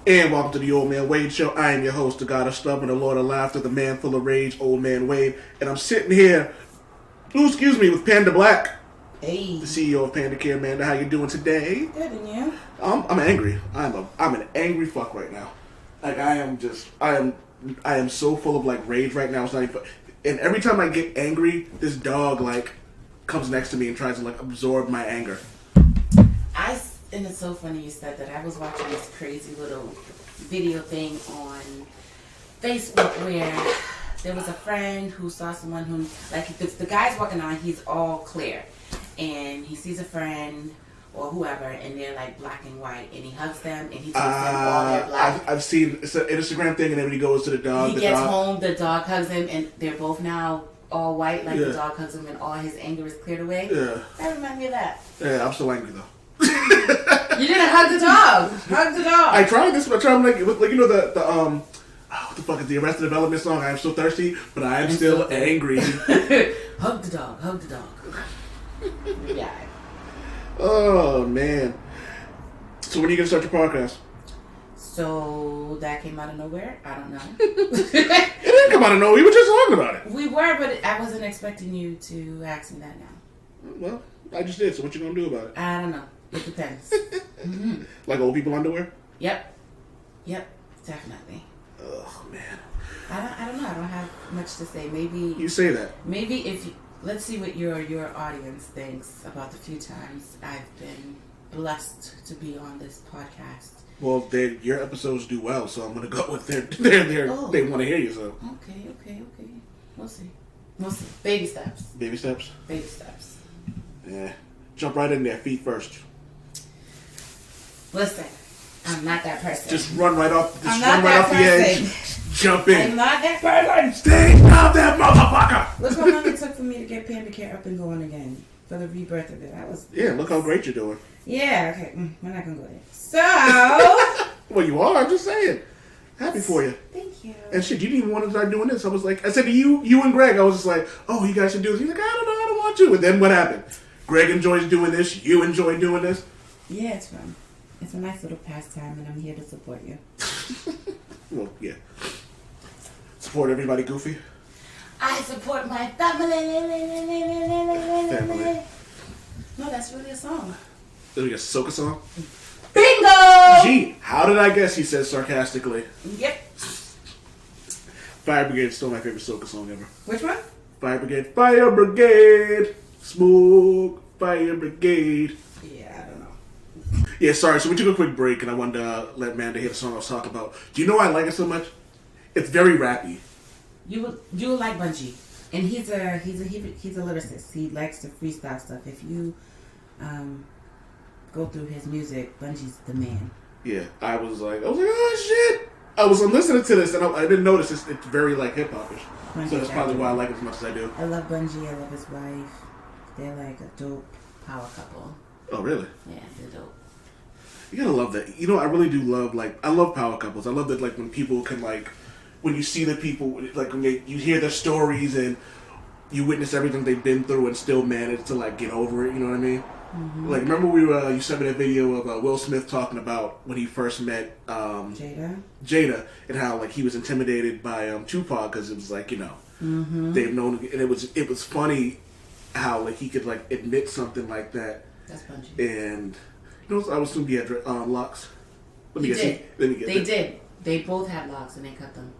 And welcome to the Old Man Wade Show. I am your host, the God of Stubborn, the Lord of Laughter, the man full of rage, Old Man Wade. And I'm sitting here, with Panda Black. Hey. The CEO of PandaGasms. Amanda, how you doing today? Good, and you? I'm angry. I'm an angry fuck right now. Like, I am so full of, like, rage right now. It's not even, and every time I get angry, this dog, like, comes next to me and tries to, like, absorb my anger. And it's so funny you said that. I was watching this crazy little video thing on Facebook where there was a friend who saw someone who, like, the guy's walking on, he's all clear. And he sees a friend or whoever, and they're, like, black and white. And he hugs them, and he takes them all their black. I've seen, it's an Instagram thing, and then when he goes to the dog, he gets home, the dog hugs him, and they're both now all white. Like, the dog hugs him, and all his anger is cleared away. Yeah. That reminded me of that. Yeah, I'm still angry, though. You didn't hug the dog. Hug the dog. I tried this, but I tried, like you know what the fuck is the Arrested Development song? I am so thirsty, but I am still angry. Hug the dog. Hug the dog. Yeah. Oh man. So when are you gonna start your podcast? So that came out of nowhere. I don't know. It didn't come out of nowhere. We were just talking about it. We were, but I wasn't expecting you to ask me that now. Well, I just did. So what you gonna do about it? I don't know. It depends. Mm-hmm. Like old people underwear? Yep, definitely. Oh man. I don't know. I don't have much to say. Maybe you say that. Maybe if you, let's see what your audience thinks about the few times I've been blessed to be on this podcast. Well, your episodes do well, so I'm gonna go with they want to hear you. So okay. We'll see. Baby steps. Baby steps. Baby steps. Yeah. Jump right in there, feet first. Listen, I'm not that person. Just run right off the edge. Jump in. I'm not that person. Stay out that motherfucker. Look how long it took for me to get PandaCare up and going again. For the rebirth of it. Look how great you're doing. Yeah, okay. We're not going to go there. So. Well, you are. I'm just saying. Happy for you. Thank you. And shit, you didn't even want to start doing this. I said to you and Greg, I was just like, oh, you guys should do this. He's like, I don't know, I don't want to. And then what happened? Greg enjoys doing this. You enjoy doing this. Yeah, it's fun. It's a nice little pastime, and I'm here to support you. Well, yeah. Support everybody goofy. I support my family. No, that's really a song. Is it a soca song? Bingo! Gee, how did I guess? He says sarcastically. Yep. Fire Brigade is still my favorite soca song ever. Which one? Fire Brigade. Fire Brigade. Smoke. Fire Brigade. Yeah, I don't know. Yeah, sorry. So we took a quick break, and I wanted to let Amanda hear the song I was talking about. Do you know why I like it so much? It's very rappy. You will like Bungie, and he's a lyricist. He likes to freestyle stuff. If you go through his music, Bungie's the man. Yeah, I was like, oh shit! I was listening to this, and I didn't notice it's very like hip hopish. So that's probably why I like it as much as I do. I love Bungie. I love his wife. They're like a dope power couple. Oh really? Yeah, they're dope. You gotta love that. You know, I really do love, like, I love power couples. I love that, like, when people can, like, when you see the people, like, when you hear their stories and you witness everything they've been through and still manage to, like, get over it, you know what I mean? Mm-hmm. Like, remember you sent me that video of Will Smith talking about when he first met Jada, and how, like, he was intimidated by Tupac because it was, like, you know, they've known, and it was funny how, like, he could, like, admit something like that. That's Bungie. And... You know, I was assuming he had locks. They did. They both had locks and they cut them.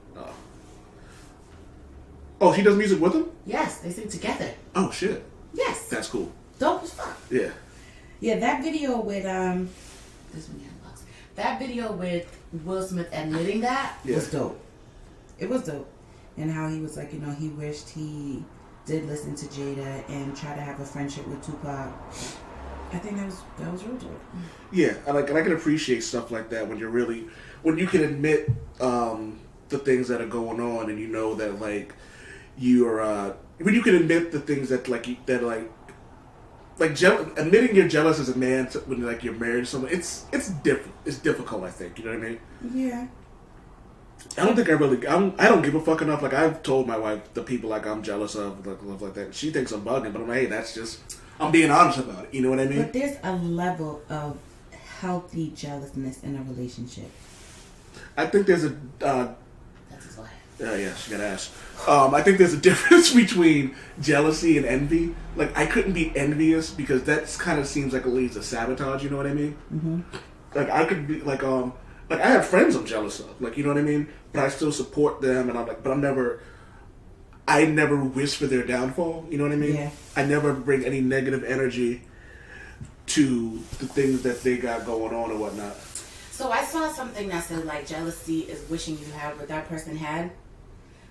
Oh, she does music with him? Yes, they sing together. Oh, shit. Yes. That's cool. Dope as fuck. Yeah. Yeah, that video with, this one had locks. That video with Will Smith admitting that was dope. It was dope. And how he was like, you know, he wished he did listen to Jada and try to have a friendship with Tupac. I think that was real dope. Yeah, and I can appreciate stuff like that when you can admit the things that are going on, and you know that like you're when you can admit the things that admitting you're jealous as a man when like you're married to someone. It's difficult. I think, you know what I mean. Yeah. I don't think I don't give a fuck enough. Like, I've told my wife the people like I'm jealous of, like that. She thinks I'm bugging, but I'm like, hey, that's just, I'm being honest about it. You know what I mean? But there's a level of healthy jealousness in a relationship. I think there's a. That's his wife. Yes, you gotta ask. I think there's a difference between jealousy and envy. Like, I couldn't be envious because that kind of seems like it leads to sabotage. You know what I mean? Mm-hmm. Like, I could be like I have friends I'm jealous of. Like, you know what I mean? But I still support them, and I'm like, but I never wish for their downfall. You know what I mean? Yeah. I never bring any negative energy to the things that they got going on or whatnot. So I saw something that said like jealousy is wishing you had what that person had.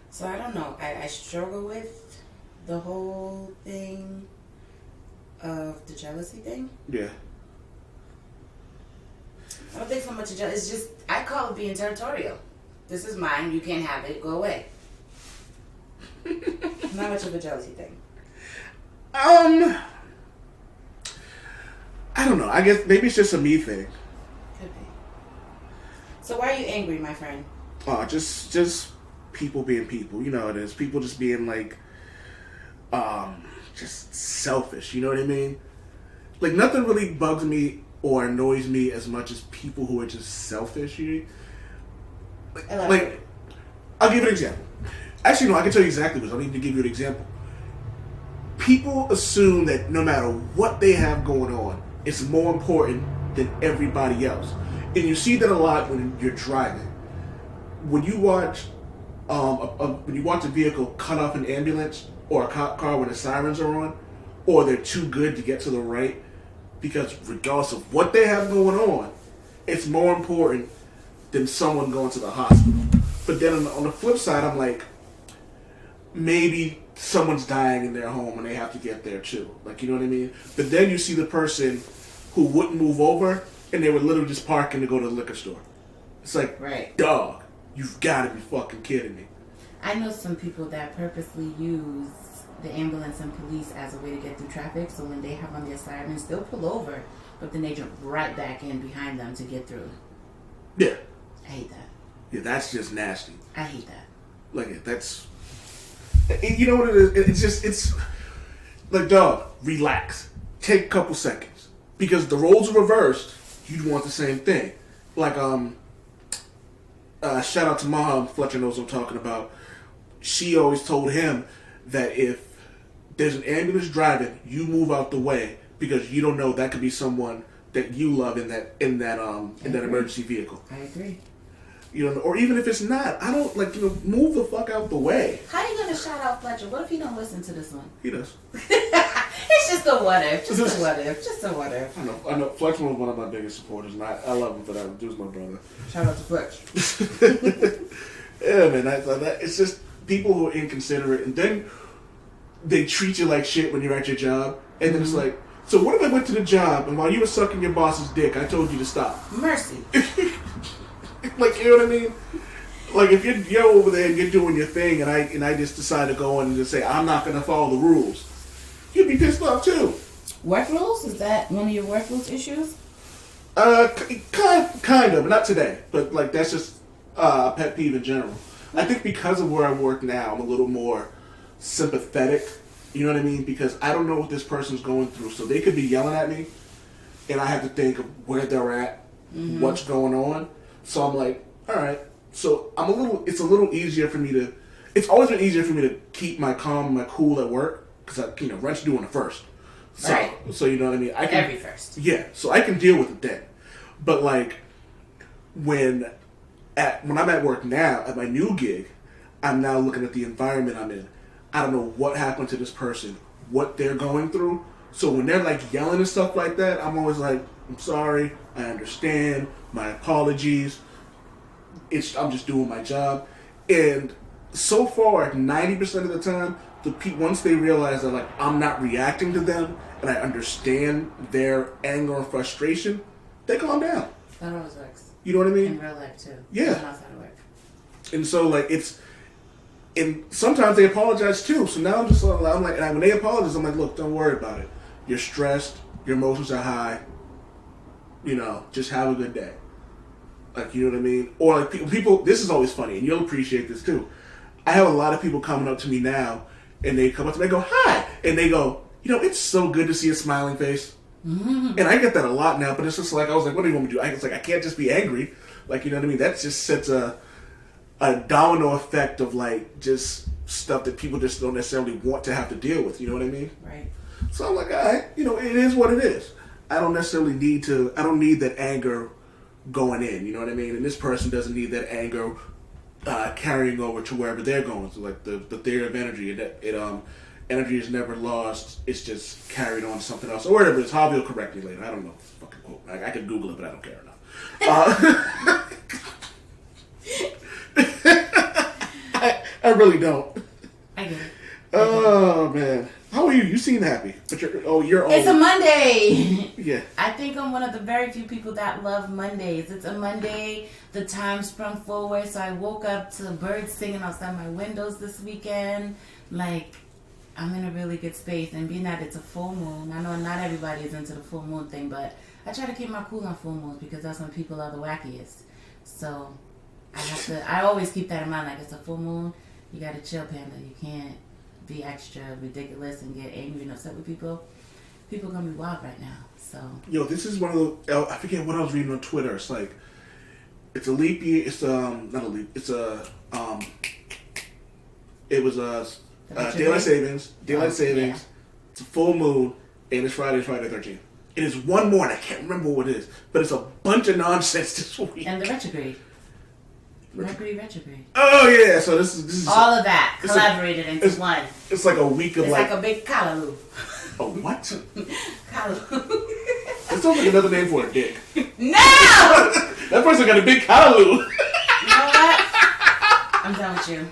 So I don't know. I struggle with the whole thing of the jealousy thing. Yeah. I don't think so much of jealousy. It's just, I call it being territorial. This is mine. You can't have it. Go away. Not much of a jealousy thing. I don't know. I guess maybe it's just a me thing. Could be. So why are you angry, my friend? Oh, just people being people. You know how it is. People just being like, just selfish. You know what I mean? Like, nothing really bugs me or annoys me as much as people who are just selfish. Like, I'll give you an example. Actually, no, I can tell you exactly what. I don't need to give you an example. People assume that no matter what they have going on, it's more important than everybody else. And you see that a lot when you're driving. When you watch a vehicle cut off an ambulance or a car when the sirens are on, or they're too good to get to the right, because regardless of what they have going on, it's more important than someone going to the hospital. But then on the flip side, I'm like, maybe someone's dying in their home and they have to get there too. Like, you know what I mean? But then you see the person who wouldn't move over and they were literally just parking to go to the liquor store. It's like, right. Dog, you've got to be fucking kidding me. I know some people that purposely use the ambulance and police as a way to get through traffic, so when they have on their sirens, they'll pull over, but then they jump right back in behind them to get through. Yeah. I hate that. Yeah, that's just nasty. I hate that. Like, that's... You know what it is? It's like, dog, relax. Take a couple seconds. Because the roles are reversed, you'd want the same thing. Like, shout out to Mom, Fletcher knows what I'm talking about. She always told him that if there's an ambulance driving, you move out the way because you don't know, that could be someone that you love in that emergency vehicle. I agree. You know, or even if it's not, I don't move the fuck out the way. How are you gonna shout out Fletcher? What if he don't listen to this one? He does. It's just a what if. Just a what if. Just a what if. I know. Fletcher was one of my biggest supporters, and I love him for that. Dude's my brother. Shout out to Fletcher. Yeah, man. It's just people who are inconsiderate, and then they treat you like shit when you're at your job, and then it's like, so what if I went to the job and while you were sucking your boss's dick, I told you to stop? Mercy. Like, you know what I mean? Like, if you're over there and you're doing your thing, and I just decide to go in and just say I'm not going to follow the rules, you'd be pissed off too. Work rules? Is that one of your work rules issues? Kind of, not today, but like that's just a pet peeve in general. I think because of where I work now, I'm a little more sympathetic. You know what I mean? Because I don't know what this person's going through, so they could be yelling at me, and I have to think of where they're at, what's going on. So I'm like, all right. So it's a little easier for me to. It's always been easier for me to keep my calm, my cool at work, because rent's due on the first. So, right. So you know what I mean? I can, every first. Yeah. So I can deal with it then. But like when I'm at work now at my new gig, I'm now looking at the environment I'm in. I don't know what happened to this person, what they're going through. So when they're like yelling and stuff like that, I'm always like, I'm sorry, I understand, my apologies. I'm just doing my job. And so far, 90% of the time, once they realize that like I'm not reacting to them and I understand their anger and frustration, they calm down. That always works. You know what I mean? In real life too. Yeah. Outside of work. And so like and sometimes they apologize too. So now I'm like, and when they apologize, I'm like, look, don't worry about it. You're stressed. Your emotions are high. Just have a good day. Like, you know what I mean? Or like people, this is always funny, and you'll appreciate this too. I have a lot of people coming up to me now, and they come up to me and go, hi. And they go, it's so good to see a smiling face. Mm-hmm. And I get that a lot now, but it's just like, I was like, what do you want me to do? It's like, I can't just be angry. Like, you know what I mean? That just sets a domino effect of like just stuff that people just don't necessarily want to have to deal with. You know what I mean? Right. So I'm like, all right, you know, it is what it is. I don't necessarily need to. I don't need that anger going in. You know what I mean? And this person doesn't need that anger carrying over to wherever they're going. So like the theory of energy, energy is never lost. It's just carried on to something else or whatever. It's Harvey will correct me later. I don't know. Fucking quote. I could Google it, but I don't care enough. I really don't. I get it. Oh man, how are you? You seem happy, but you're old. It's a Monday. Yeah. I think I'm one of the very few people that love Mondays. It's a Monday. The time sprung forward, so I woke up to birds singing outside my windows this weekend. Like, I'm in a really good space, and being that it's a full moon, I know not everybody is into the full moon thing, but I try to keep my cool on full moons because that's when people are the wackiest. So I always keep that in mind. Like, it's a full moon, you gotta chill, Panda. You can't be extra ridiculous and get angry and upset with people. People gonna be wild right now. So yo, this is one of the. I forget what I was reading on Twitter. It's like, it's a leap year. It's not a leap. It's a It was daylight savings. Daylight savings. Yeah. It's a full moon, and it's Friday the 13th. It is one more, and I can't remember what it is, but it's a bunch of nonsense this week. And the retrograde. Mercury retrograde. Oh yeah, so this is all of that collaborated into one. It's like a week of it's like a big Calalou. A what? Calalou. That sounds like another name for a dick. No! That person got a big Calalou. You know what? I'm done with you.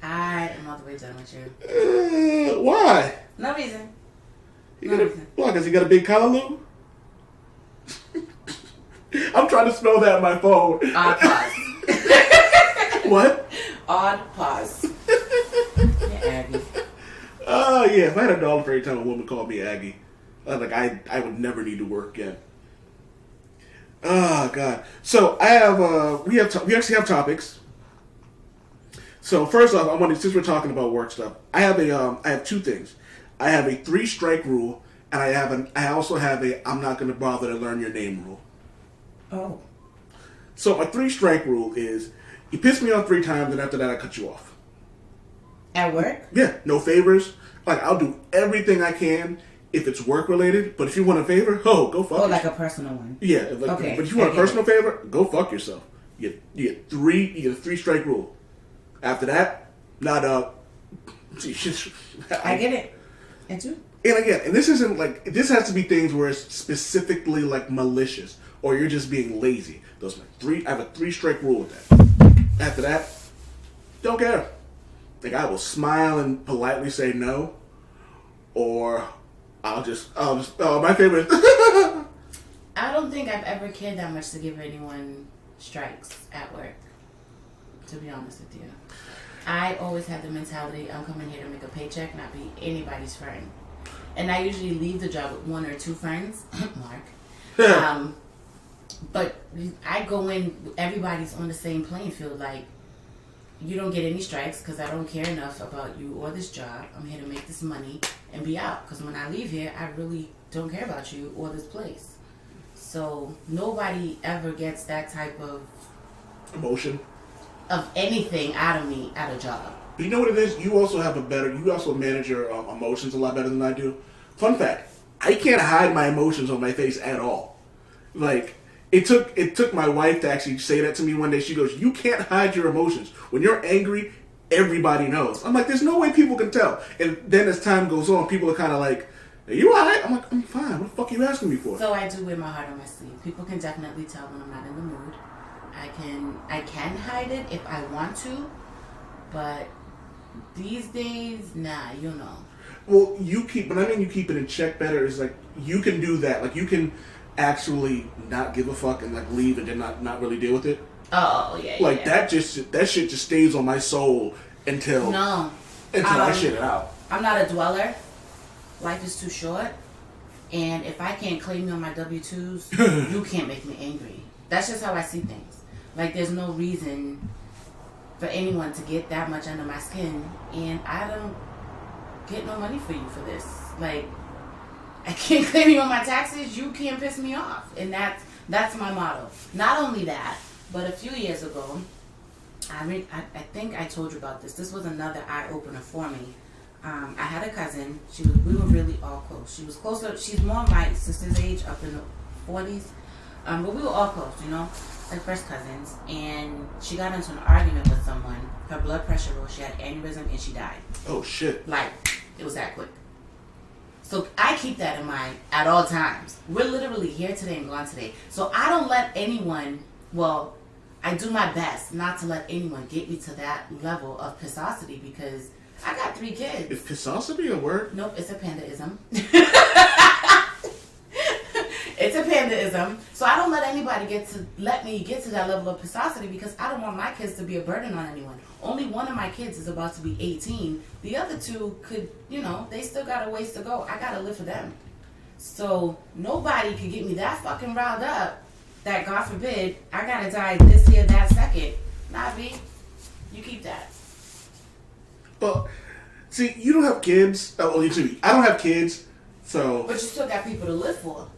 I am all the way done with you. Why? No reason. Why? Because he got a big Calalou? I'm trying to spell that on my phone. Odd pause. What? Odd pause. Yeah, Aggie. Yeah. If I had $1 for every time a woman called me Aggie, I would never need to work again. Oh God. So I have we actually have topics. So first off, since we're talking about work stuff, I have two things. I have a 3-strike rule, and I also have a I'm not going to bother to learn your name rule. Oh. So my 3-strike rule is you piss me off 3 times, and after that I cut you off. At work? Yeah, no favors. Like, I'll do everything I can if it's work related, but if you want a favor, go fuck yourself. Like a personal one. Yeah, okay. But if you want a personal favor, go fuck yourself. You get a 3-strike rule. After that, not up. I get it. And too. And again, and this isn't like, this has to be things where it's specifically like malicious or you're just being lazy. Those are 3. I have a 3-strike rule with that. After that, don't care. Like, I will smile and politely say no, or I'll just my favorite. I don't think I've ever cared that much to give anyone strikes at work, to be honest with you. I always had the mentality, I'm coming here to make a paycheck, not be anybody's friend. And I usually leave the job with 1 or 2 friends, Mark. But I go in, everybody's on the same playing field. Like, you don't get any strikes because I don't care enough about you or this job. I'm here to make this money and be out. Because when I leave here, I really don't care about you or this place. So nobody ever gets that type of emotion of anything out of me at a job. But you know what it is? You also manage your emotions a lot better than I do. Fun fact, I can't hide my emotions on my face at all. Like, it took my wife to actually say that to me one day. She goes, you can't hide your emotions. When you're angry, everybody knows. I'm like, there's no way people can tell. And then as time goes on, people are kind of like, are you alright? I'm like, I'm fine. What the fuck are you asking me for? So I do wear my heart on my sleeve. People can definitely tell when I'm not in the mood. I can hide it if I want to, but these days, nah, you know. Well, you keep it in check better is like, you can do that. Like, you can actually not give a fuck and like leave and then not really deal with it. Oh yeah. Like yeah. that shit just stays on my soul until I shit it out. I'm not a dweller. Life is too short, and if I can't claim you on my W-2s, you can't make me angry. That's just how I see things. Like, there's no reason for anyone to get that much under my skin, and I don't get no money for you for this. Like, I can't claim you on my taxes, you can't piss me off. And that's That's my motto. Not only that, but a few years ago, I think I told you about this. This was another eye opener for me. I had a cousin. We were really all close. She was closer. She's more my sister's age, up in the 40s. But we were all close, like first cousins. And she got into an argument with someone. Her blood pressure rose. She had aneurysm and she died. Oh shit! Like it was that quick. So I keep that in mind at all times. We're literally here today and gone today. So I don't let anyone. Well, I do my best not to let anyone get me to that level of pissosity because I got 3 kids. Is pissosity a word? Nope, it's a pandaism. It's a pandaism. So I don't let anybody let me get to that level of pissosity because I don't want my kids to be a burden on anyone. Only one of my kids is about to be 18. The other 2 could, they still got a ways to go. I gotta live for them. So nobody could get me that fucking riled up that God forbid I gotta die this year, that second. Nah, B, you keep that. Well, see, you don't have kids. Oh, well, excuse me, I don't have kids, so. But you still got people to live for.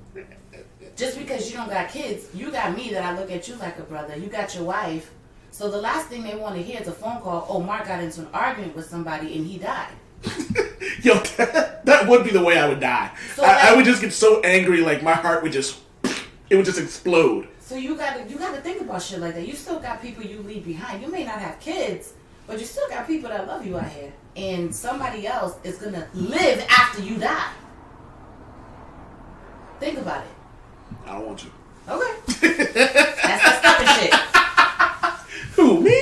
Just because you don't got kids, you got me that I look at you like a brother. You got your wife. So the last thing they want to hear is a phone call. Oh, Mark got into an argument with somebody and he died. Yo, that would be the way I would die. So I would just get so angry, like my heart would just explode. So you gotta think about shit like that. You still got people you leave behind. You may not have kids, but you still got people that love you out here. And somebody else is gonna live after you die. Think about it. I don't want you. Okay. That's the stubborn shit. Who, me?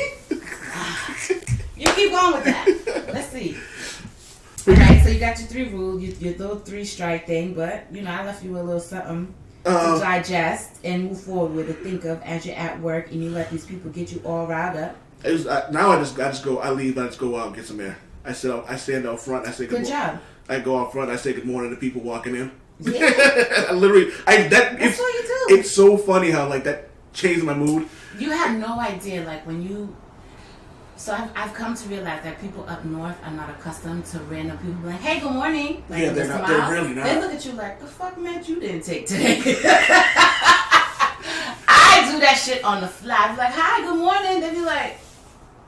You keep going with that. Let's see. Alright, so you got your 3 rules, your little 3 strike thing, but I left you a little something to digest and move forward with, to think of as you're at work and you let these people get you all riled up. Now I just go. I leave. I just go out and get some air. I stand out front. I say good job. I go out front. I say good morning to people walking in. Yeah. That's what you do. It's so funny how that changed my mood. You have no idea, when you. So I've come to realize that people up north are not accustomed to random people being like, "Hey, good morning." Yeah, they're not. They're really not. They look at you like, "The fuck, man, you didn't take today." I do that shit on the fly. I'm like, "Hi, good morning." They be like,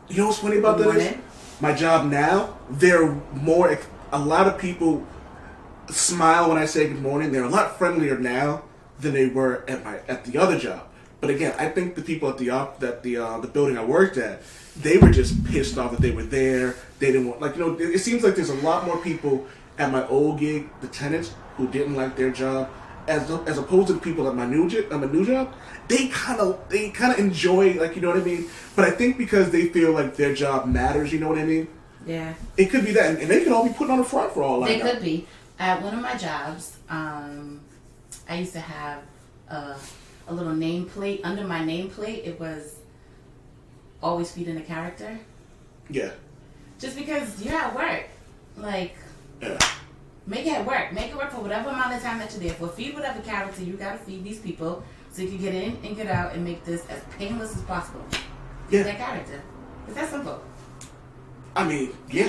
you know what's funny about that is my job now. A lot of people smile when I say good morning. They're a lot friendlier now than they were at the other job. But again, I think the people at the building I worked at, they were just pissed off that they were there. They didn't want it seems like there's a lot more people at my old gig, the tenants, who didn't like their job, as opposed to the people at my new job. They kind of enjoy, you know what I mean. But I think because they feel like their job matters, you know what I mean. Yeah. It could be that, and they could all be putting on the front for all I know. They could be. At one of my jobs, I used to have a little nameplate. Under my nameplate, it was always feeding a character. Yeah. Just because you're at work, yeah. Make it work. Make it work for whatever amount of time that you're there for. Feed whatever character you gotta feed these people so you can get in and get out and make this as painless as possible. Yeah. That character. It's that simple. I mean, yeah.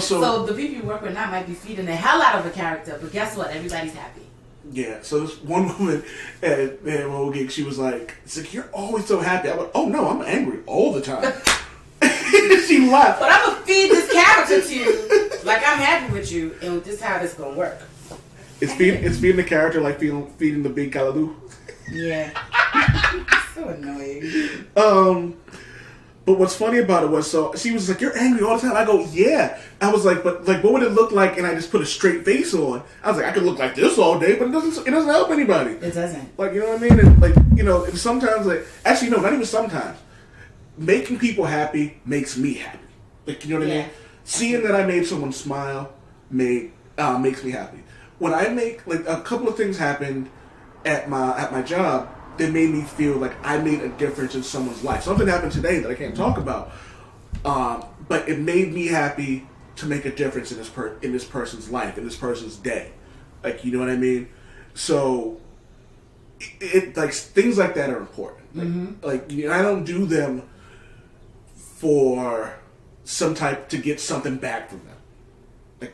So the people you work with now might be feeding the hell out of a character, but guess what? Everybody's happy. Yeah. So this one woman at my old gig, she was like, "You're always so happy." I went, "Oh no, I'm angry all the time." She laughed. But I'm gonna feed this character to you like I'm happy with you, and this is how this gonna work. It's feeding the character like feeding the Big Calalou. Yeah. So annoying. But what's funny about it was, so she was like, "You're angry all the time." I go, "Yeah." I was like, "But what would it look like?" And I just put a straight face on. I was like, "I could look like this all day, but it doesn't help anybody." It doesn't. You know what I mean? And and sometimes actually no, not even sometimes. Making people happy makes me happy. You know what I mean? Seeing that I made someone smile makes me happy. When I make a couple of things happened at my job that made me feel like I made a difference in someone's life. Something happened today that I can't talk about, but it made me happy to make a difference in this person's life, in this person's day. You know what I mean? So it things like that are important. I don't do them for to get something back from them.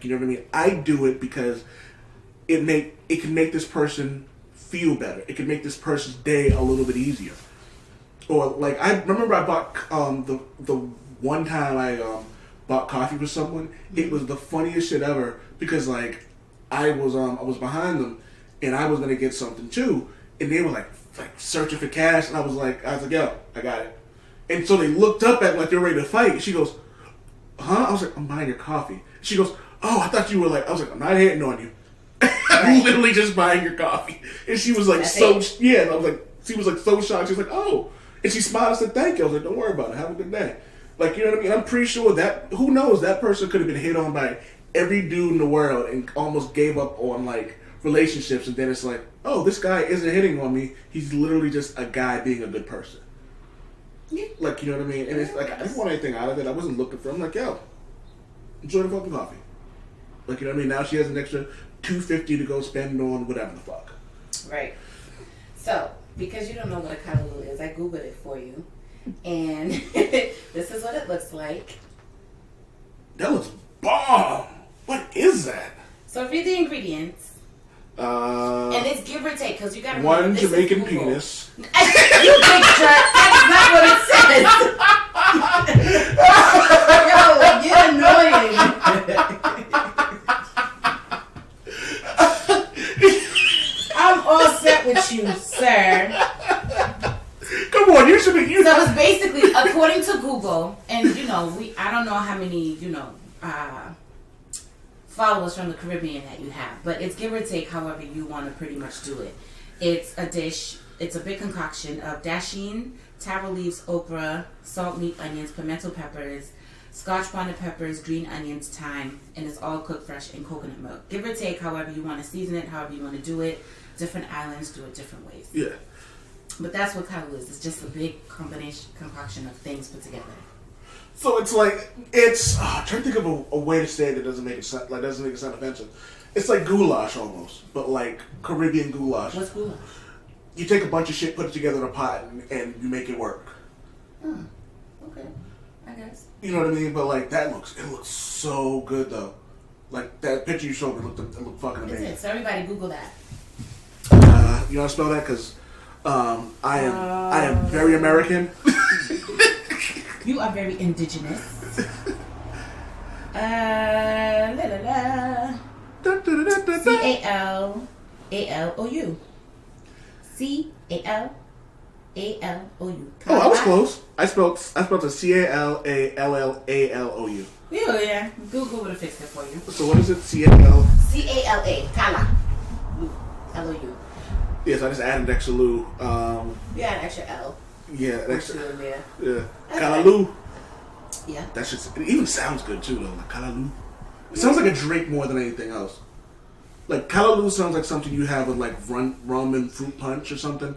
You know what I mean? I do it because it can make this person feel better. It can make this person's day a little bit easier. Or like I remember I bought the one time I bought coffee for someone. It was the funniest shit ever because like I was behind them and I was gonna get something too, and they were like searching for cash, and I was like yo, I got it. And so they looked up at me like they were ready to fight. And she goes, huh? I was like, I'm buying your coffee. She goes, oh, I thought you were like. I was like, I'm not hating on you. I'm literally just buying your coffee. And she was like yeah. And I was like, she was like so shocked. She was like, oh. And she smiled and said, thank you. I was like, don't worry about it. Have a good day. Like, you know what I mean? I'm pretty sure that, who knows, that person could have been hit on by every dude in the world and almost gave up on, like, relationships. And then it's like, oh, this guy isn't hitting on me. He's literally just a guy being a good person. Yeah. Like, you know what I mean? And it's like, I didn't want anything out of it. I wasn't looking for it. I'm like, yo, enjoy the fucking coffee. Like, you know what I mean? Now she has an extra $2.50 to go spend on whatever the fuck. Right. So, because you don't know what a Calalou is, I Googled it for you. And this is what it looks like. That looks bomb. What is that? So read the ingredients. And it's give or take, because you got to one Jamaican penis. You big jerk. That's not what it says. Yo, you're annoying. I'm all set with you, sir. Come on, you should be. So it's basically, according to Google, and I don't know how many, followers from the Caribbean that you have, but it's give or take however you want to pretty much do it. It's a dish, it's a big concoction of dasheen, taro leaves, okra, salt, meat, onions, pimento peppers, scotch bonnet peppers, green onions, thyme, and it's all cooked fresh in coconut milk. Give or take however you want to season it, however you want to do it. Different islands do it different ways. Yeah. But that's what Calalou is. It's just a big concoction of things put together. So it's like, I'm trying to think of a way to say it that doesn't make it sound offensive. It's like goulash almost, but like Caribbean goulash. What's goulash? You take a bunch of shit, put it together in a pot, and you make it work. Okay. I guess. You know what I mean? But like it looks so good though. Like that picture you showed me looked fucking amazing. So everybody Google that. You know how to spell that? Because I am very American. You are very indigenous. C-A-L-A-L-O-U. C-A-L-A-L-O-U. Oh, I was close. I spelled it C-A-L-A-L-L-A-L-O-U. Yeah. Google would have fixed it for you. So what is it? C-A-L? C-A-L-A. Cala. L-O-U. Yes, I just added an extra Lou. Yeah, an extra L. Yeah, an extra. Yeah. Okay. Calalou. Yeah. That shit. It even sounds good too, though. Like Calalou. It sounds like a drink more than anything else. Like Calalou sounds like something you have with like rum and fruit punch or something.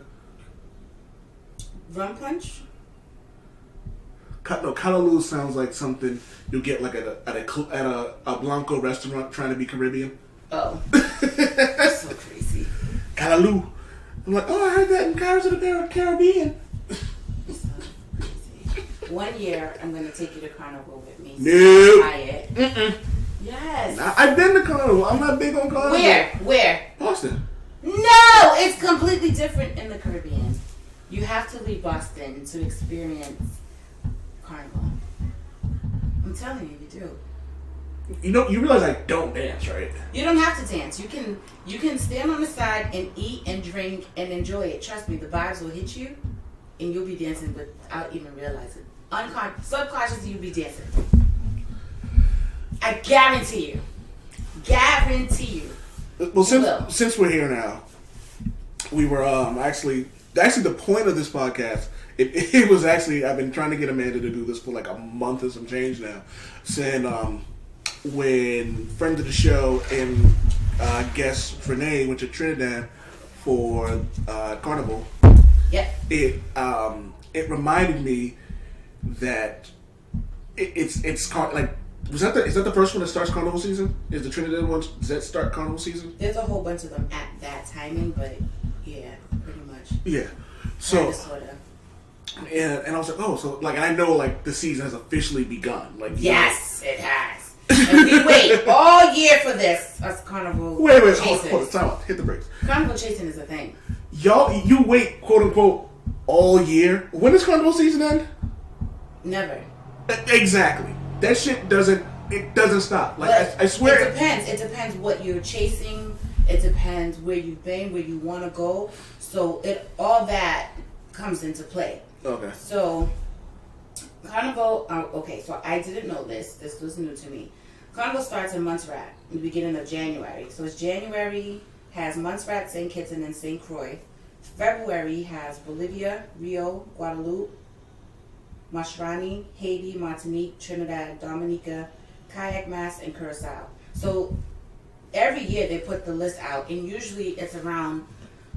Rum punch? No, Calalou sounds like something you get like at a Blanco restaurant trying to be Caribbean. Oh. That's so crazy. Calalou. I'm like, oh, I heard that in Pirates of the Caribbean. So crazy. 1 year, I'm going to take you to Carnival with me. No. Try it. Mm-mm. Yes. I've been to Carnival. I'm not big on Carnival. Where? Boston. No, it's completely different in the Caribbean. You have to leave Boston to experience Carnival. I'm telling you, you do. You realize I don't dance, right? You don't have to dance. You can stand on the side and eat and drink and enjoy it. Trust me, the vibes will hit you, and you'll be dancing without even realizing. Subconsciously, you'll be dancing. I guarantee you. Guarantee you. Well, since we're here now, we were actually the point of this podcast. It was actually, I've been trying to get Amanda to do this for like a month and some change now. Saying when friend of the show and guest Renee went to Trinidad for Carnival. Yep. It reminded me that it's like. Is that the first one that starts Carnival season? Is the Trinidad one? Does that start Carnival season? There's a whole bunch of them at that timing, but yeah, pretty much. Yeah. So. Sorta. And I was like, oh, so like I know like the season has officially begun. Like yes, it has. And we wait all year for this. Us carnival chasers. Hold on, time out. Hit the brakes. Carnival chasing is a thing. Y'all, you wait, quote unquote, all year. When does carnival season end? Never. Exactly. That shit doesn't stop. Like I swear. It depends. It depends what you're chasing. It depends where you've been, where you want to go. So all that comes into play. Okay. So carnival. Okay. So I didn't know this. This was new to me. Carnival starts in Montserrat in the beginning of January. So it's January has Montserrat, St. Kitts, and St. Croix. February has Bolivia, Rio, Guadalupe, Masrani, Haiti, Martinique, Trinidad, Dominica, Kayak Mass, and Curacao. So every year they put the list out, and usually it's around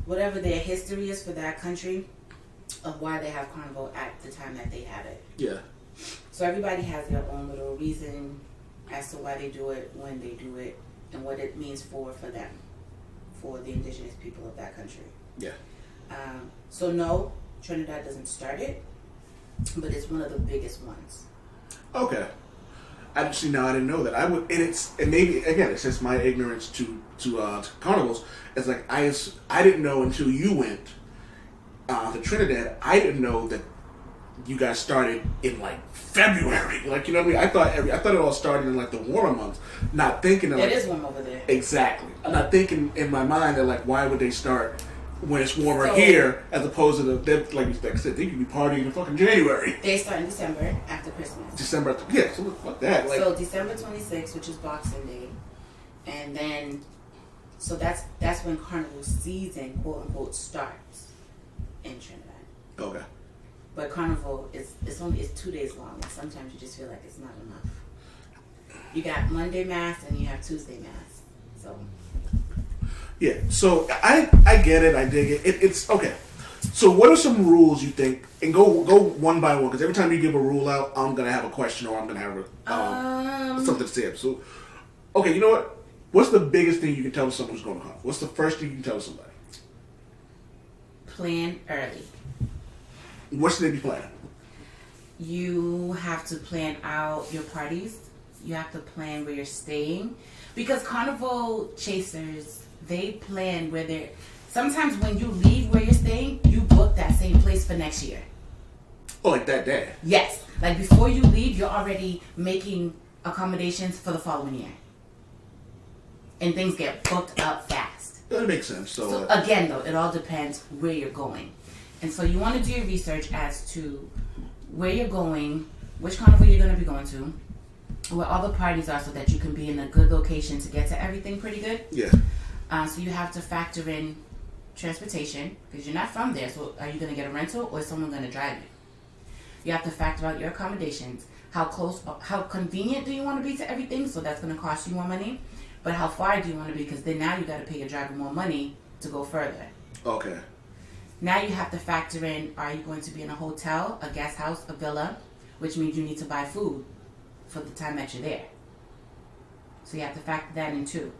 whatever their history is for that country of why they have carnival at the time that they have it. Yeah. So everybody has their own little reason as to why they do it, when they do it, and what it means for them, for the indigenous people of that country. Yeah. So no, Trinidad doesn't start it, but it's one of the biggest ones. Okay. Actually, now I didn't know that. And maybe again, it's just my ignorance to carnivals. It's like I didn't know until you went to Trinidad. I didn't know that you guys started in like February. Like, you know what I mean? I thought it all started in like the warmer months. Not thinking that it is warm over there. Exactly. I'm not thinking in my mind that like why would they start when it's warmer here as opposed to like I said, they could be partying in fucking January. They start in December after Christmas. Yeah, so fuck that. Like, so December 26th, which is Boxing Day, and then so that's when carnival season, quote unquote, starts in Trinidad. Okay. But carnival it's 2 days long, and sometimes you just feel like it's not enough. You got Monday Mass and you have Tuesday Mass, so. Yeah, so I get it, I dig it. It's okay. So what are some rules you think, and go one by one, because every time you give a rule out, I'm going to have a question or I'm going to have something to say. So, okay, you know what? What's the biggest thing you can tell someone who's going to carnival? What's the first thing you can tell somebody? Plan early. What should they be planning? You have to plan out your parties. You have to plan where you're staying. Because carnival chasers, they plan where they're... Sometimes when you leave where you're staying, you book that same place for next year. Oh, like that day? Yes. Like before you leave, you're already making accommodations for the following year. And things get booked up fast. That makes sense. So again, though, it all depends where you're going. And so you want to do your research as to where you're going, which carnival you're going to be going to, where all the parties are so that you can be in a good location to get to everything pretty good. Yeah. So you have to factor in transportation because you're not from there. So are you going to get a rental or is someone going to drive you? You have to factor out your accommodations. How convenient do you want to be to everything? So that's going to cost you more money. But how far do you want to be? Because then now you got to pay your driver more money to go further. Okay. Now you have to factor in, are you going to be in a hotel, a guest house, a villa, which means you need to buy food for the time that you're there. So you have to factor that in too.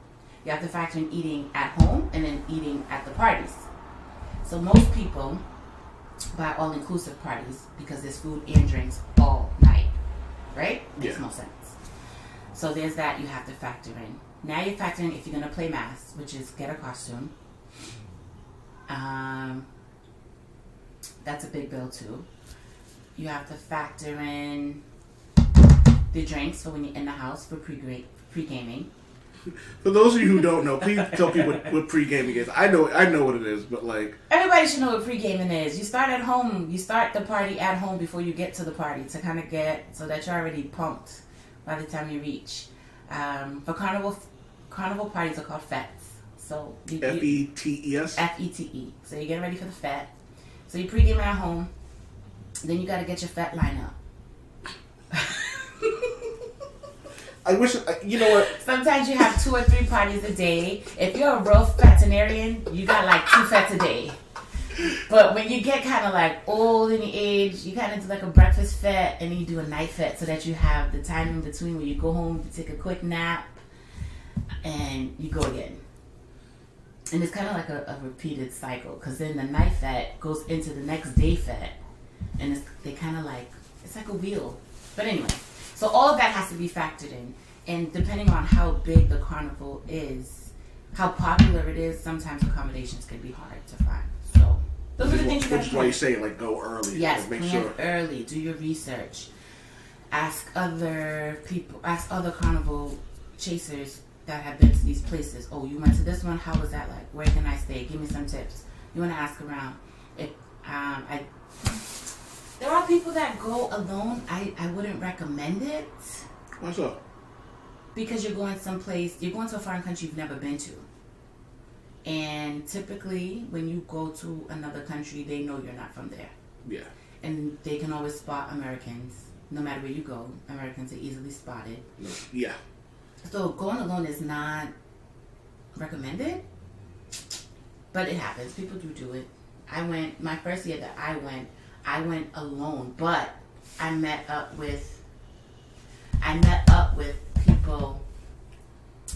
You have to factor in eating at home and then eating at the parties. So most people buy all-inclusive parties because there's food and drinks all night, right? Yeah. Makes no sense. So there's that you have to factor in. Now you're factoring if you're going to play mass, which is get a costume. That's a big bill too. You have to factor in the drinks for when you're in the house for pre-gaming. For those of you who don't know, please tell people what pre-gaming is. I know what it is, but like... Everybody should know what pre-gaming is. You start at home. You start the party at home before you get to the party to kind of get... so that you're already pumped by the time you reach. For carnival parties are called fetes. So F-E-T-E-S? F-E-T-E. So you're getting ready for the fete. So you pre-game at home. Then you got to get your fete line up. I wish, you know what? Sometimes you have 2 or 3 parties a day. If you're a real veterinarian, you got like 2 fetes a day. But when you get kind of like old in the age, you kind of do like a breakfast fete and then you do a night fete so that you have the time in between where you go home, you take a quick nap, and you go again. And it's kind of like a repeated cycle because then the night fete goes into the next day fete. And they kind of like, it's like a wheel. But anyway, so all of that has to be factored in. And depending on how big the carnival is, how popular it is, sometimes accommodations can be hard to find. So those are the things you Which is why you say like go early. Yes, like, make plan sure early. Do your research. Ask other people. Ask other carnival chasers that have been to these places. Oh, you went to this one? How was that like? Where can I stay? Give me some tips. You want to ask around. If there are people that go alone. I wouldn't recommend it. Why so? Because you're going someplace, you're going to a foreign country you've never been to. And typically, when you go to another country, they know you're not from there. Yeah. And they can always spot Americans. No matter where you go, Americans are easily spotted. Yeah. So going alone is not recommended. But it happens. People do it. My first year that I went alone. But I met up with people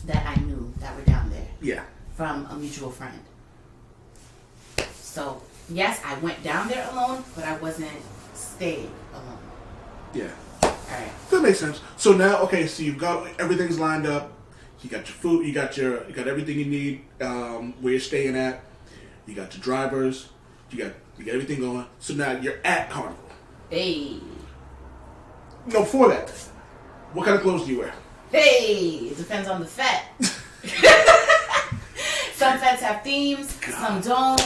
that I knew that were down there. Yeah. From a mutual friend. So, yes, I went down there alone, but I wasn't staying alone. Yeah. Alright. That makes sense. So now, okay, so you've got everything's lined up. You got your food. You got everything you need. Where you're staying at. You got your drivers. You got everything going. So now you're at Carnival. Hey. No, before that, what kind of clothes do you wear? Hey, it depends on the fete. Some fetes have themes, some don't.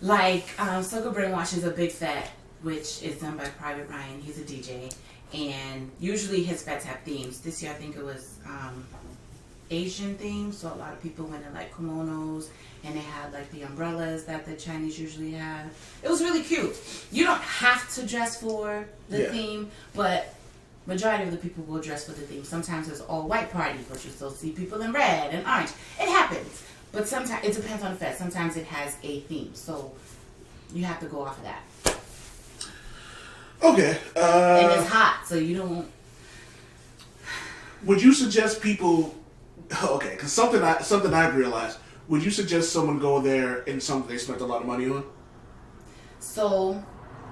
Like, Sugar Brainwash is a big fete, which is done by Private Ryan. He's a DJ. And usually his fetes have themes. This year I think it was Asian themed, so a lot of people went in like kimonos, and they had like the umbrellas that the Chinese usually have. It was really cute. You don't have to dress for the theme, but majority of the people will dress for the theme. Sometimes it's all white party, but you still see people in red and orange. It happens. But sometimes it depends on the fest. Sometimes it has a theme. So you have to go off of that. Okay. And it's hot, so you don't. Would you suggest people? Okay, because something I've realized. Would you suggest someone go there in something they spent a lot of money on? So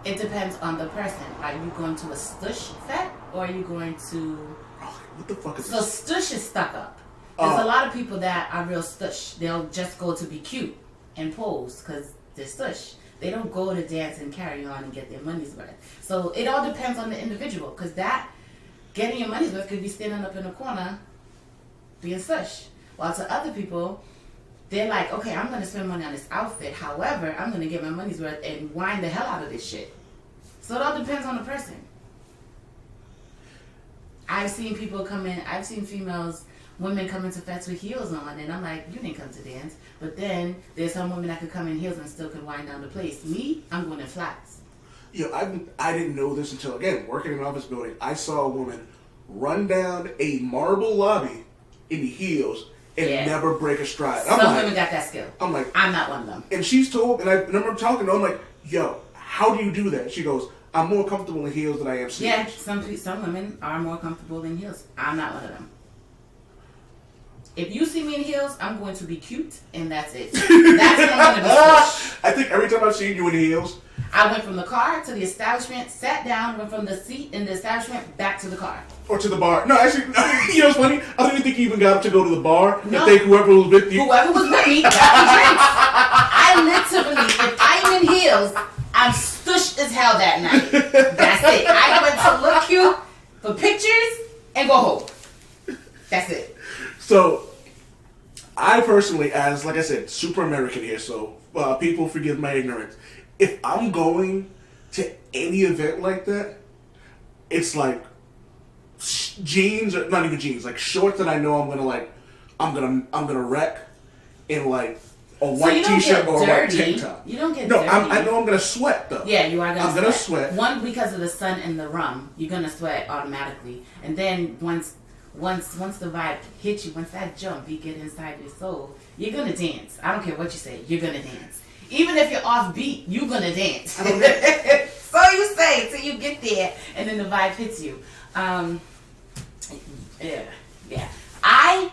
it depends on the person. Are you going to a stush fete or are you going to? Oh, what the fuck is so this? Stush is stuck up. There's a lot of people that are real stush. They'll just go to be cute and pose because they're stush. They don't go to dance and carry on and get their money's worth. So it all depends on the individual, because that getting your money's worth could be standing up in a corner being stush. While to other people, they're like, okay, I'm going to spend money on this outfit. However, I'm going to get my money's worth and whine the hell out of this shit. So it all depends on the person. I've seen people come in, I've seen women come into fetes with heels on, and I'm like, you didn't come to dance. But then there's some women that could come in heels and still can wind down the place. Me, I'm going in flats. Yo, I didn't know this until, again, working in an office building. I saw a woman run down a marble lobby in the heels and never break a stride. Some women got that skill. I'm like, I'm not one of them. And she's told, and I remember talking to her, I'm like, yo, how do you do that? She goes, I'm more comfortable in heels than I am sneakers. Yeah, some women are more comfortable in heels. I'm not one of them. If you see me in heels, I'm going to be cute, and that's it. That's when I'm going to be squished. I think every time I've seen you in heels, I went from the car to the establishment, sat down, went from the seat in the establishment back to the car. Or to the bar. No, actually, you know what's funny? I don't even think you even got up to go to the bar. No. I think whoever was with you. Whoever was with me got the drinks. I literally, if I'm in heels, I'm stushed as hell that night. That's it. I went to look cute for pictures and go home. That's it. So, I personally, as, like I said, super American here, so people forgive my ignorance. If I'm going to any event like that, it's like jeans, or not even jeans, like shorts that I know I'm gonna wreck in like a white t-shirt or a white tank top. You don't get dirty. I know I'm gonna sweat though. Yeah, you are gonna I'm gonna sweat. One, because of the sun and the rum, you're gonna sweat automatically. And then once the vibe hits you, once that jump, you get inside your soul, you're gonna dance. I don't care what you say, you're gonna dance. Even if you're off beat, you're gonna dance. So you say till you get there, and then the vibe hits you. Yeah. I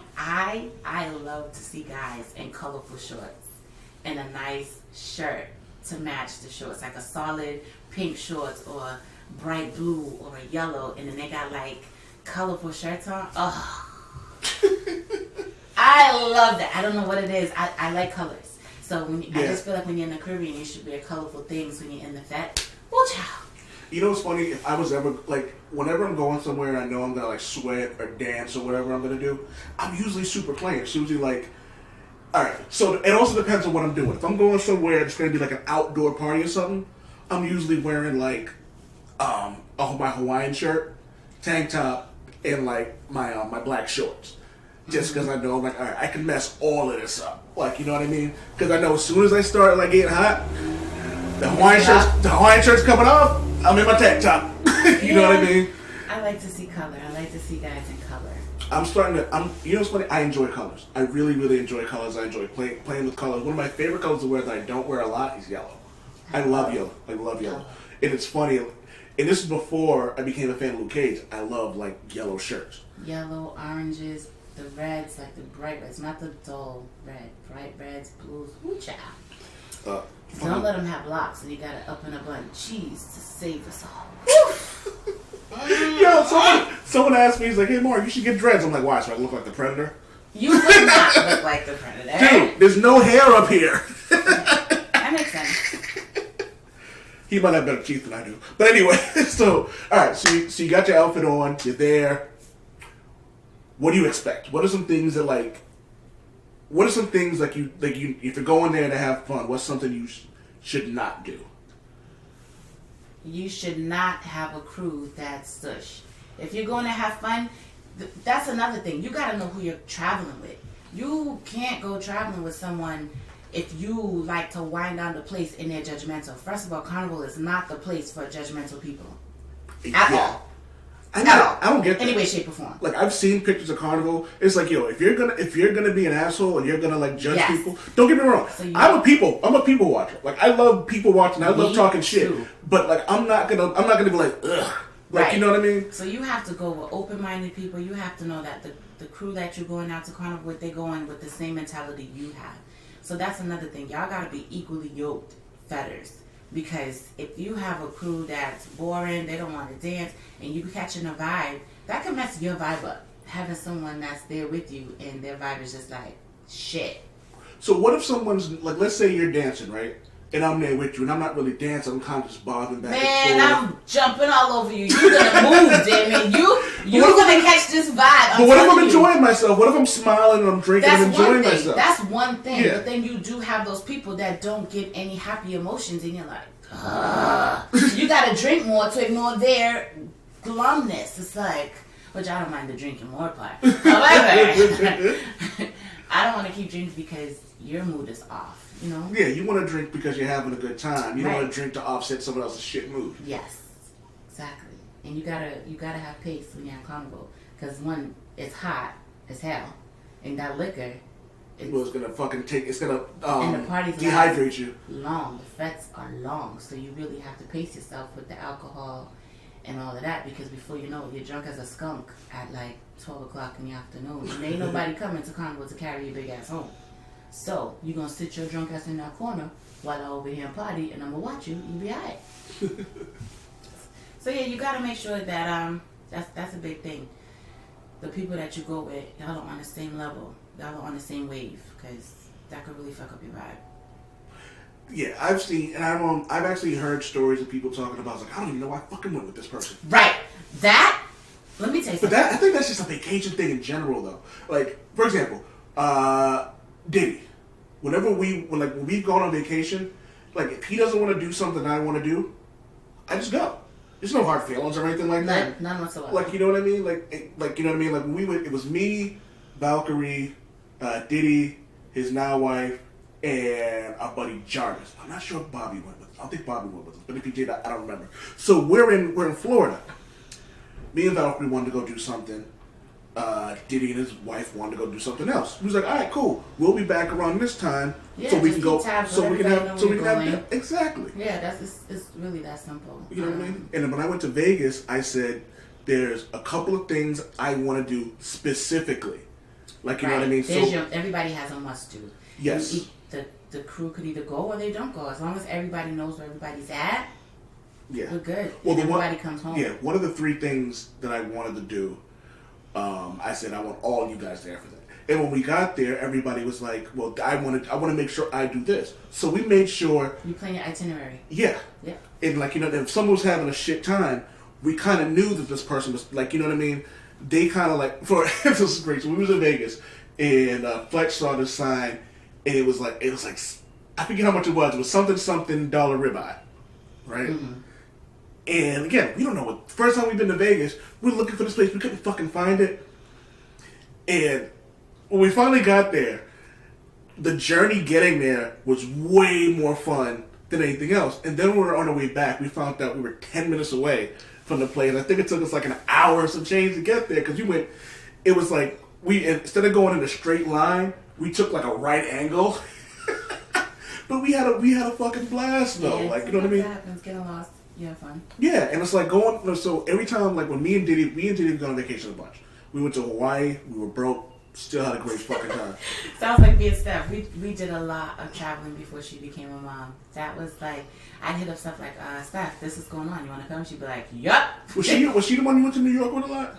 love to see guys in colorful shorts and a nice shirt to match the shorts, like a solid pink shorts or bright blue or a yellow, and then they got like colorful shirts on. Oh, I love that. I don't know what it is. I like colors. So I just feel like when you're in the Caribbean, you should wear colorful things when you're in the Fete. Well, child. You know what's funny? If I was ever, like, whenever I'm going somewhere and I know I'm going to, like, sweat or dance or whatever I'm going to do, I'm usually super plain. It's usually, like, all right. So it also depends on what I'm doing. If I'm going somewhere it's going to be, like, an outdoor party or something, I'm usually wearing, like, my Hawaiian shirt, tank top, and, like, my black shorts. Just because I know, like, all right, I can mess all of this up. Like, you know what I mean? Because I know as soon as I start, like, getting hot, the Hawaiian shirt's coming off, I'm in my tank top. You know what I mean? I like to see color. I like to see guys in color. You know what's funny? I enjoy colors. I really, really enjoy colors. I enjoy playing with colors. One of my favorite colors to wear that I don't wear a lot is yellow. I love yellow. I love yellow. And it's funny, and this is before I became a fan of Luke Cage. I love, like, yellow shirts. Yellow, oranges, the reds, like the bright reds, not the dull red. Bright reds, blues. Ooh, child. Don't let them have locks, and you gotta up and a bun cheese to save us all. Yo, someone asked me, he's like, "Hey, Mark, you should get dreads." I'm like, "Why? So I look like the Predator?" You would not look like the Predator. Dude, there's no hair up here. That makes sense. He might have better teeth than I do. But anyway, so all right, so you got your outfit on, you're there. What do you expect? What are some things that you if you're going there to have fun? What's something you should not do? You should not have a crew that's stush. If you're going to have fun, that's another thing. You got to know who you're traveling with. You can't go traveling with someone if you like to wind down the place and they're judgmental. First of all, Carnival is not the place for judgmental people. At all. I don't get that. Any way, shape, or form. Like, I've seen pictures of Carnival. It's like, yo, if you're gonna be an asshole and you're gonna, like, judge people, don't get me wrong. So I'm a people watcher. Like, I love people watching. I love talking shit. Too. But, like, I'm not gonna be like, ugh. Like, right. You know what I mean? So you have to go with open-minded people. You have to know that the crew that you're going out to Carnival with, they're going with the same mentality you have. So that's another thing. Y'all gotta be equally yoked fetters. Because if you have a crew that's boring, they don't want to dance, and you catching a vibe, that can mess your vibe up. Having someone that's there with you and their vibe is just like, shit. So what if someone's, like, let's say you're dancing, right? And I'm there with you, and I'm not really dancing, I'm kind of just bobbing back and forth. I'm jumping all over you. You're going to move, damn it. You're going to catch this vibe. But what if I'm enjoying myself? What if I'm smiling and I'm drinking and enjoying myself? That's one thing. Yeah. But then you do have those people that don't get any happy emotions, and you're like, you got to drink more to ignore their glumness. It's like, which I don't mind the drinking more part. However, I don't want to keep drinking because your mood is off. You know? Yeah, you want to drink because you're having a good time. You don't want to drink to offset someone else's shit mood. Yes, exactly. And you gotta have pace when you're at Carnival, because one, it's hot as hell, and that liquor. It's gonna and the parties dehydrate you. Long. The fetes are long, so you really have to pace yourself with the alcohol and all of that, because before you know it, you're drunk as a skunk at like 12 o'clock in the afternoon, and ain't nobody coming to Carnival to carry your big ass home. So, you're going to sit your drunk ass in that corner while I over here and party, and I'm going to watch you. You'll be alright. So, yeah, you got to make sure that that's a big thing. The people that you go with, y'all are on the same level. Y'all are on the same wave, because that could really fuck up your vibe. Yeah, I've seen, and I've actually heard stories of people talking about, like, I don't even know why I fucking went with this person. Right. That, let me tell you something. But I think that's just a vacation thing in general, though. Like, for example, Diddy. When we've gone on vacation, like, if he doesn't want to do something I want to do, I just go. There's no hard feelings or anything like that. None whatsoever. Like, you know what I mean? Like you know what I mean? Like, when we went, it was me, Valkyrie, Diddy, his now wife, and our buddy Jarvis. I'm not sure if Bobby went with us. I don't think Bobby went with us, but if he did, I don't remember. So we're in Florida. Me and Valkyrie wanted to go do something. Diddy and his wife wanted to go do something else. He was like, "All right, cool. We'll be back around this time, so we can go. So we can have exactly." Yeah, it's really that simple. You know what I mean? And then when I went to Vegas, I said, "There's a couple of things I want to do specifically." Like, you know what I mean? Everybody has a must do. Yes. The crew could either go or they don't go. As long as everybody knows where everybody's at, we're good. Well, everybody comes home. Yeah, one of the three things that I wanted to do, I said I want all you guys there for that. And when we got there, everybody was like, "Well, I want to make sure I do this." So we made sure. You plan your itinerary. Yeah. Yeah. And like, if someone was having a shit time, we kind of knew that this person was like, you know what I mean? They kind of like, for this is great. So we was in Vegas, and Fletch saw this sign, and it was like I forget how much it was. It was something dollar ribeye, right? Mm-hmm. And again, we don't know what. First time we've been to Vegas, we're looking for this place. We couldn't fucking find it. And when we finally got there, the journey getting there was way more fun than anything else. And then when we were on our way back, we found out we were 10 minutes away from the place. I think it took us like an hour or some change to get there because it was like instead of going in a straight line, we took like a right angle. But we had a fucking blast though. Yeah, like, you know what I mean? Happens, getting lost. You have fun. Yeah, and it's like going. So every time, like when me and Diddy would go on vacation a bunch. We went to Hawaii. We were broke. Still had a great fucking time. Sounds like me and Steph. We did a lot of traveling before she became a mom. That was like, I'd hit up stuff like, Steph, this is going on. You want to come? She'd be like, yup. Was she the one you went to New York with a lot?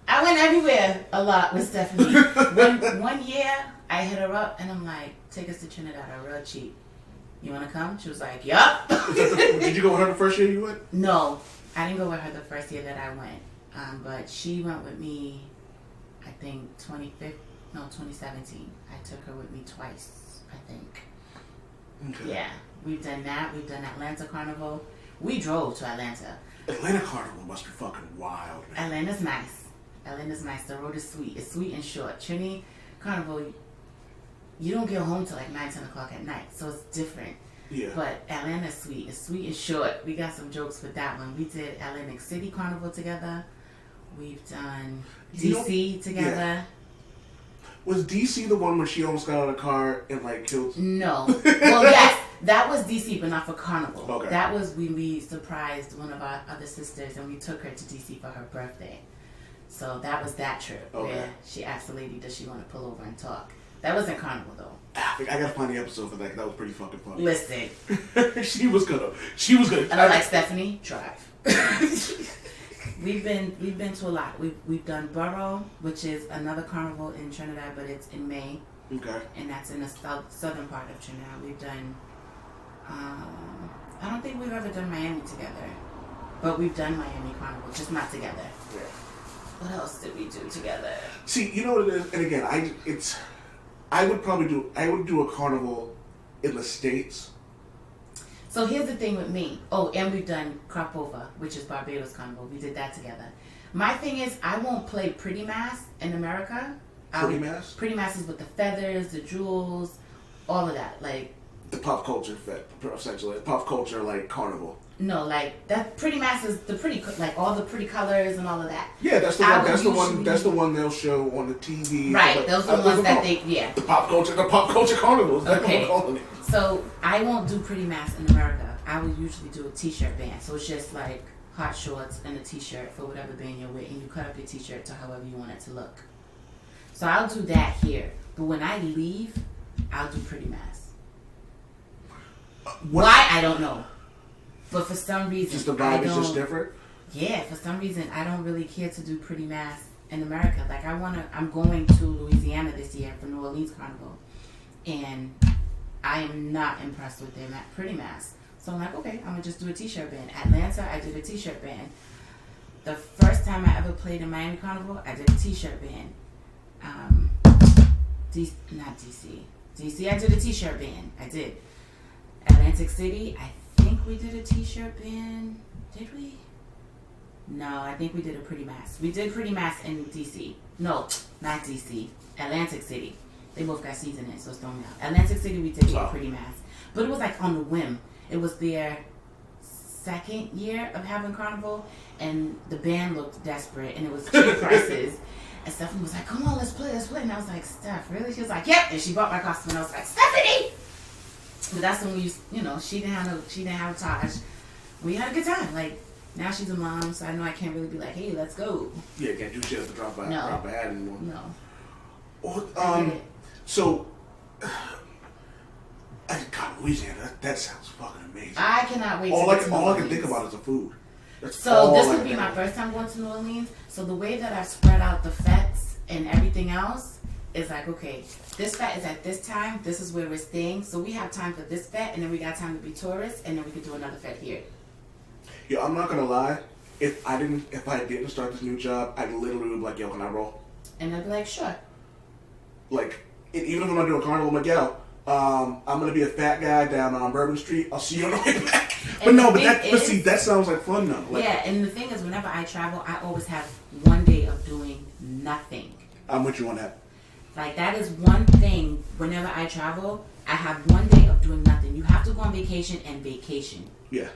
I went everywhere a lot with Stephanie. One year, I hit her up and I'm like, take us to Trinidad. Are real cheap. You want to come? She was like, yup. Did you go with her the first year you went? No, I didn't go with her the first year that I went. But she went with me, I think 2017. I took her with me twice, I think. Okay. Yeah, we've done that. We've done Atlanta Carnival. We drove to Atlanta. Atlanta Carnival must be fucking wild, man. Atlanta's nice. The road is sweet. It's sweet and short. Trini Carnival, you don't get home till like 9, 10 o'clock at night, so it's different. Yeah. But Atlanta's sweet. It's sweet and short. We got some jokes with that one. We did Atlantic City Carnival together. We've done DC together. Yeah. Was DC the one where she almost got out of a car and like killed? No. Well, yes, that was DC, but not for Carnival. Okay. That was when we surprised one of our other sisters and we took her to DC for her birthday. So that was that trip where she asked the lady, does she want to pull over and talk? That wasn't Carnival though. I gotta find the episode for that. That was pretty fucking funny. Listen. She was gonna. And I'm like, Stephanie, drive. We've been to a lot. We've done Borough, which is another carnival in Trinidad, but it's in May. Okay. And that's in the southern part of Trinidad. We've done. I don't think we've ever done Miami together, but we've done Miami Carnival, just not together. Yeah. What else did we do together? See, you know what it is, and again, I would do a carnival in the States. So here's the thing with me. Oh, and we've done Crop-Over, which is Barbados Carnival. We did that together. My thing is, I won't play Pretty Mass in America. Pretty Mass? Pretty Mass is with the feathers, the jewels, all of that. Like the pop culture essentially. Pop culture, like carnival. No, like that Pretty Mass is the pretty, like all the pretty colors and all of that. Yeah, that's the one. That's the one they'll show on the TV. Right, those are the ones that they, yeah. The pop culture carnivals. That's what we're calling it. So I won't do Pretty Mass in America. I would usually do a t-shirt band. So it's just like hot shorts and a t-shirt for whatever band you're with, and you cut up your t-shirt to however you want it to look. So I'll do that here. But when I leave, I'll do Pretty Mass. Why? I don't know. But for some reason, just the vibe is just different. Yeah, for some reason, I don't really care to do Pretty Mass in America. Like I'm going to Louisiana this year for New Orleans Carnival, and I am not impressed with their Pretty Mass. So I'm like, okay, I'm gonna just do a t-shirt band. Atlanta, I did a t-shirt band. The first time I ever played in Miami Carnival, I did a t-shirt band. Not DC. DC, I did a t-shirt band. I did. Atlantic City, I think we did a t-shirt band. Did we? No, I think we did a Pretty Mass. We did Pretty Mass in DC. No, not DC. Atlantic City. They both got season in, so it's throwing me out. Atlantic City, we did a Pretty Mass. But it was like on the whim. It was their second year of having Carnival, and the band looked desperate, and it was cheap prices. And Stephanie was like, come on, let's play. And I was like, Steph, really? She was like, yep. And she bought my costume, and I was like, Stephanie! But that's when we used, she didn't have a Taj. We had a good time. Like, now she's a mom, so I know I can't really be like, hey, let's go. Yeah, can't do shit at the drop of a hat anymore. No. So, God, Louisiana, that sounds fucking amazing. I cannot wait all to get to New All I can Orleans. think about is the food. So this would be my first time going to New Orleans. So the way that I've spread out the fetes and everything else, it's like, okay, this fete is at this time, this is where we're staying, so we have time for this fete, and then we got time to be tourists, and then we could do another fete here. Yo, I'm not gonna lie. If I didn't start this new job, I literally would be like, yo, can I roll? And I'd be like, sure. Like, even if I'm not doing carnival, I'm like, yo, I'm gonna be a fat guy down on Bourbon Street. I'll see you on the way back. That sounds like fun though. Like, yeah, and the thing is, whenever I travel, I always have one day of doing nothing. I'm with you on that. Like, that is one thing. Whenever I travel, I have one day of doing nothing. You have to go on vacation and vacation. Yeah.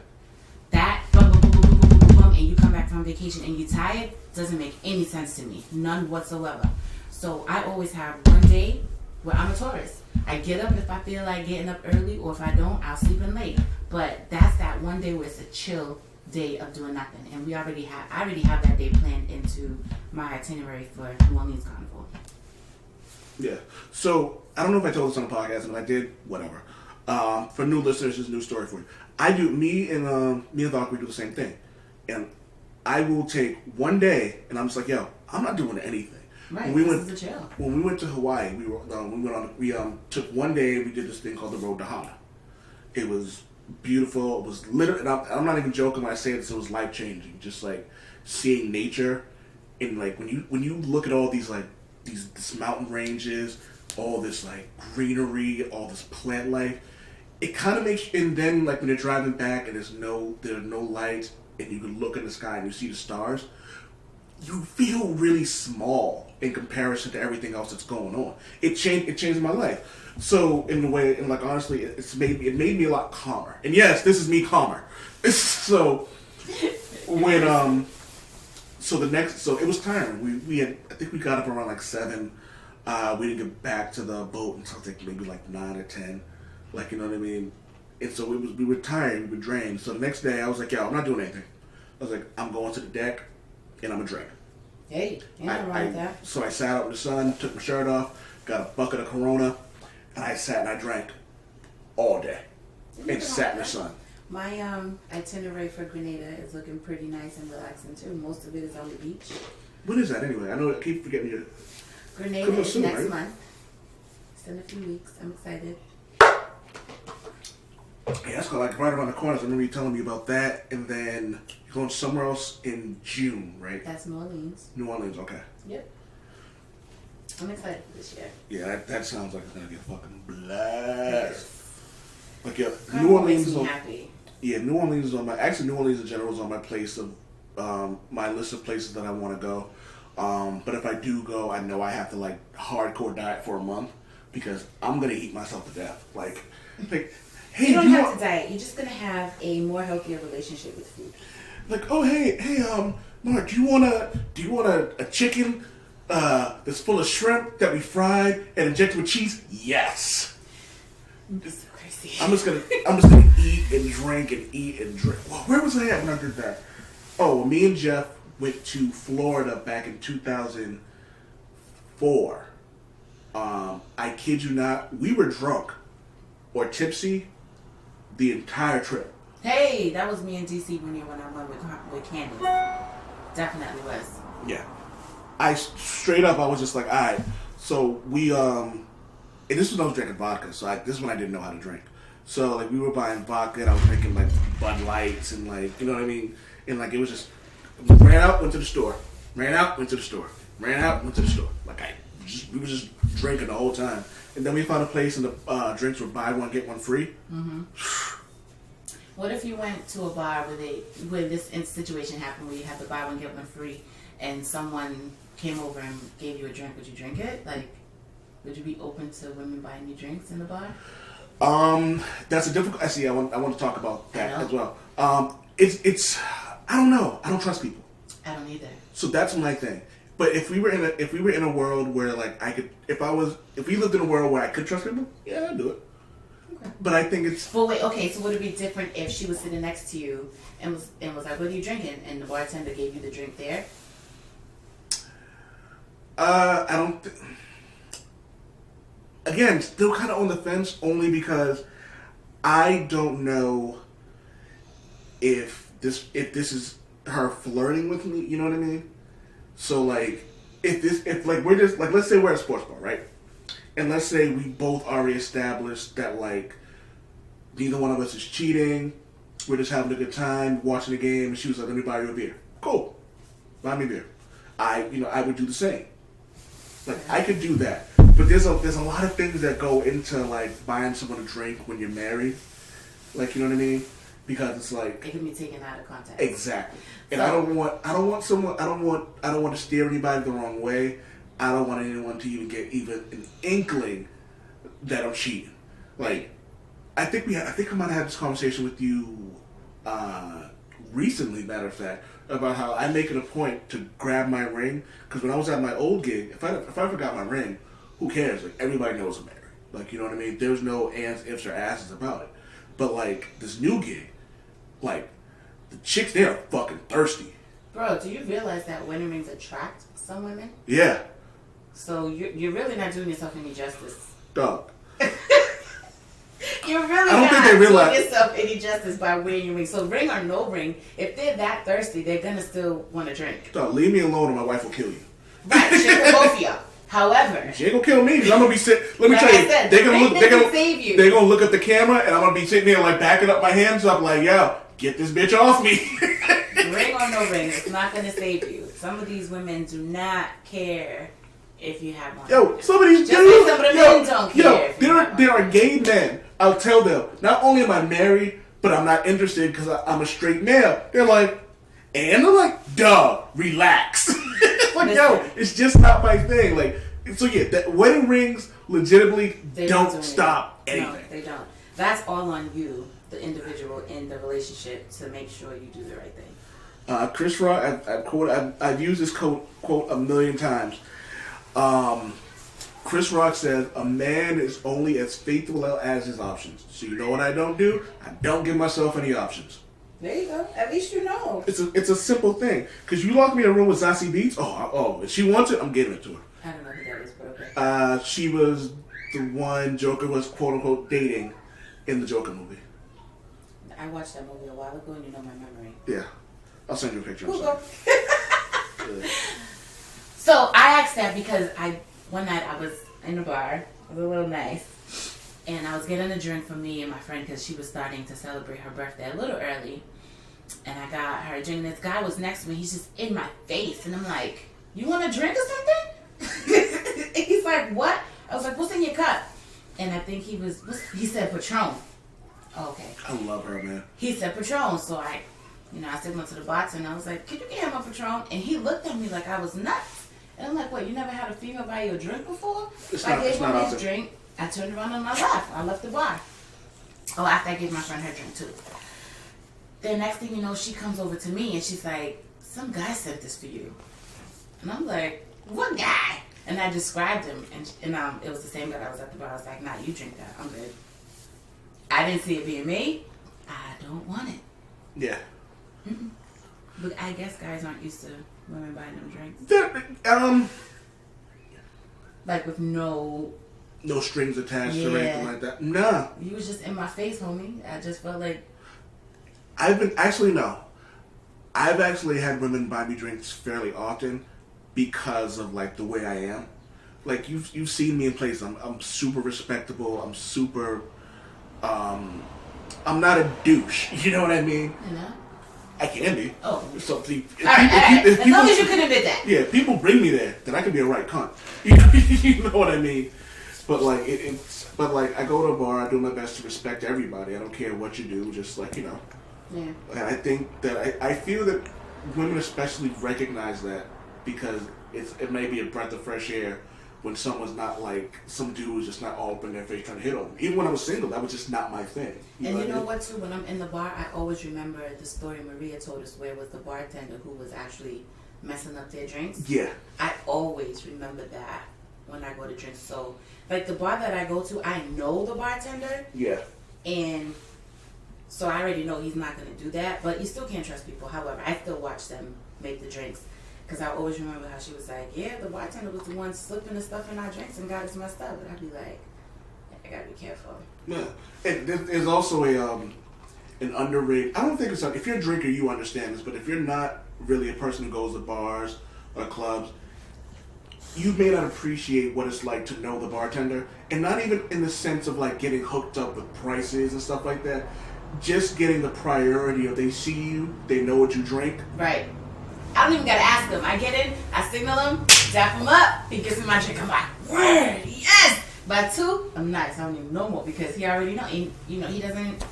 That boom, boom, boom, boom, boom, boom, boom, boom, and you come back from vacation and you're tired doesn't make any sense to me, none whatsoever. So I always have one day where I'm a tourist. I get up if I feel like getting up early, or if I don't, I'll sleep in late. But that's that one day where it's a chill day of doing nothing, and I already have that day planned into my itinerary for New Orleans Carnival. Yeah. So I don't know if I told this on the podcast, and if I did, whatever. For new listeners, this is a new story for you. Me and Doc, we do the same thing, and I will take one day, and I'm just like, yo, I'm not doing anything. Right. When we went to Hawaii, we took one day. We did this thing called the Road to Hana. It was beautiful. It was literally, and I'm not even joking when I say this. It was life changing. Just like seeing nature, and like when you look at all these this mountain ranges, all this like greenery, all this plant life, it kind of makes. And then like when you're driving back and there are no lights, and you can look in the sky and you see the stars, you feel really small in comparison to everything else that's going on. It changed my life. So in a way, and like honestly, it made me a lot calmer. And yes, this is me calmer. So when so it was tiring. I think we got up around like 7. We didn't get back to the boat until I think maybe like 9 or 10. Like, you know what I mean? And so we were tired, we were drained. So the next day I was like, yo, I'm not doing anything. I was like, I'm going to the deck and I'm gonna drink. Hey, ain't nothing wrong with that. So I sat out in the sun, took my shirt off, got a bucket of Corona, and I sat and I drank all day and sat in the sun. My itinerary for Grenada is looking pretty nice and relaxing too. Most of it is on the beach. When is that anyway? I know I keep forgetting you. Grenada is next month. It's in a few weeks. I'm excited. Yeah, that's like right around the corner. So I remember you telling me about that, and then you're going somewhere else in June, right? That's New Orleans. New Orleans, okay. Yep. I'm excited for this year. Yeah, that sounds like it's gonna get fucking blast. Yes. Like yeah, New Orleans is happy. Yeah, New Orleans is on my. Actually, New Orleans in general is on my my list of places that I want to go. But if I do go, I know I have to like hardcore diet for a month because I'm gonna eat myself to death. Like hey, you don't have to diet. You're just gonna have a more healthier relationship with food. Like, oh hey, Mark, do you want a chicken that's full of shrimp that we fried and injected with cheese? Yes. That's so crazy. I'm just gonna eat and drink and eat and drink. Well, where was I at when I did that? Oh, me and Jeff went to Florida back in 2004. I kid you not, we were drunk or tipsy the entire trip. Hey, that was me in DC when I went with Candace. Definitely was. Yeah. I straight up, I was just like, all right. So we, and this was when I was drinking vodka. So this is when I didn't know how to drink. So like we were buying vodka and I was drinking like Bud Lights and like, you know what I mean? And like it was just, ran out, went to the store. Ran out, went to the store. Ran out, went to the store. Like we were just drinking the whole time. And then we found a place and the drinks were buy one, get one free. Mm-hmm. What if you went to a bar where this situation happened where you had to buy one, get one free, and someone came over and gave you a drink? Would you drink it? Like, would you be open to women buying you drinks in the bar? That's a difficult. I want to talk about that as well. It's I don't know. I don't trust people. I don't either. So that's my thing. But if we were in a world where like I could, if we lived in a world where I could trust people, yeah, I'd do it. Okay. But I think it's. But wait, okay. So would it be different if she was sitting next to you and was like, "What are you drinking?" and the bartender gave you the drink there? I don't. Again, still kind of on the fence, only because I don't know if this is her flirting with me. You know what I mean? So like, if like we're just like, let's say we're at a sports bar, right? And let's say we both already established that like neither one of us is cheating. We're just having a good time watching the game. And she was like, "Let me buy you a beer." Cool, buy me a beer. I would do the same. Like I could do that, but there's a lot of things that go into like buying someone a drink when you're married. Like, you know what I mean? Because it's like it can be taken out of context. Exactly. And I don't want to steer anybody the wrong way. I don't want anyone to even get even an inkling that I'm cheating. Like, I think I might have had this conversation with you recently, matter of fact, about how I make it a point to grab my ring, because when I was at my old gig, if I forgot my ring, who cares? Like, everybody knows I'm married. Like, you know what I mean? There's no ands, ifs, or asses about it. But like this new gig, like the chicks, they are fucking thirsty. Bro, do you realize that wedding rings attract some women? Yeah. So you're really not doing yourself any justice. Dog. You're really not doing yourself any justice by wearing your ring. So ring or no ring, if they're that thirsty, they're gonna still want to drink. Dog, leave me alone or my wife will kill you. Right, she will both of y'all. However, she ain't gonna kill me because I'm gonna be sitting. Let me tell you, they're gonna look at the camera and I'm gonna be sitting there like backing up my hands up like, yo, get this bitch off me. Ring or no ring, it's not gonna save you. Some of these women do not care if you have one. Yo, some of these dudes, some of the men don't care. There are gay men. I'll tell them, not only am I married, but I'm not interested because I'm a straight male. They're like, and I'm like, duh, relax. Like, yo, it's just not my thing. Like, so yeah, that wedding rings legitimately don't stop anything. No, they don't. That's all on you, the individual in the relationship, to make sure you do the right thing. Chris Rock, I've used this quote a million times. Chris Rock says, "A man is only as faithful as his options." So you know what I don't do? I don't give myself any options. There you go. At least you know. It's a simple thing. Because you lock me in a room with Zazie Beetz, if she wants it, I'm giving it to her. I don't know who that is, but okay. She was the one Joker was quote-unquote dating in the Joker movie. I watched that movie a while ago and you know my memory. Yeah. I'll send you a picture. So I asked that because one night I was in the bar. It was a little nice. And I was getting a drink for me and my friend because she was starting to celebrate her birthday a little early. And I got her a drink. And this guy was next to me. He's just in my face. And I'm like, "You want a drink or something?" He's like, "What?" I was like, "What's in your cup?" And I think he said Patron. Oh, okay. I love her, man. He said Patron. So I said to the bartender. I was like, "Can you get him a Patron?" And he looked at me like I was nuts. And I'm like, "What, you never had a female buy you a drink before?" I gave him his drink. I turned around and I left. I left the bar. Oh, after I gave my friend her drink too. Then next thing you know, she comes over to me and she's like, "Some guy sent this for you." And I'm like, "What guy?" And I described him, and it was the same guy that was at the bar. I was like, "Nah, you drink that. I'm good." I didn't see it being me. I don't want it. Yeah. Mm-mm. But I guess guys aren't used to women buying them drinks. Like with no strings attached or anything like that. Nah. You was just in my face, homie. I just felt like I've actually had women buy me drinks fairly often because of like the way I am. Like you've seen me in places. I'm super respectable. I'm super. I'm not a douche. You know what I mean? You know. I can be. Oh. So as long as you can admit that. Yeah, people bring me there, then I can be a right cunt. You know what I mean? But like I go to a bar, I do my best to respect everybody. I don't care what you do, just like, you know. Yeah. And I think that I feel that women especially recognize that because it may be a breath of fresh air when someone's not like some dude who's just not all up in their face trying to hit on me. Even when I was single, that was just not my thing. You know what too? When I'm in the bar, I always remember the story Maria told us where it was the bartender who was actually messing up their drinks. Yeah. I always remember that when I go to drinks. So, like the bar that I go to, I know the bartender. Yeah. And so I already know he's not going to do that. But you still can't trust people. However, I still watch them make the drinks. Because I always remember how she was like, "Yeah, the bartender was the one slipping the stuff in our drinks and got us messed up." But I'd be like, I got to be careful. Yeah. And there's also an underrated... I don't think it's... If you're a drinker, you understand this. But if you're not really a person who goes to bars or clubs, you may not appreciate what it's like to know the bartender, and not even in the sense of like getting hooked up with prices and stuff like that. Just getting the priority of they see you, they know what you drink. Right. I don't even gotta ask him. I get in, I signal him, dap him up, he gives me my drink. I'm like, word, yes. By 2, I'm nice. I don't even know more because he already know. He doesn't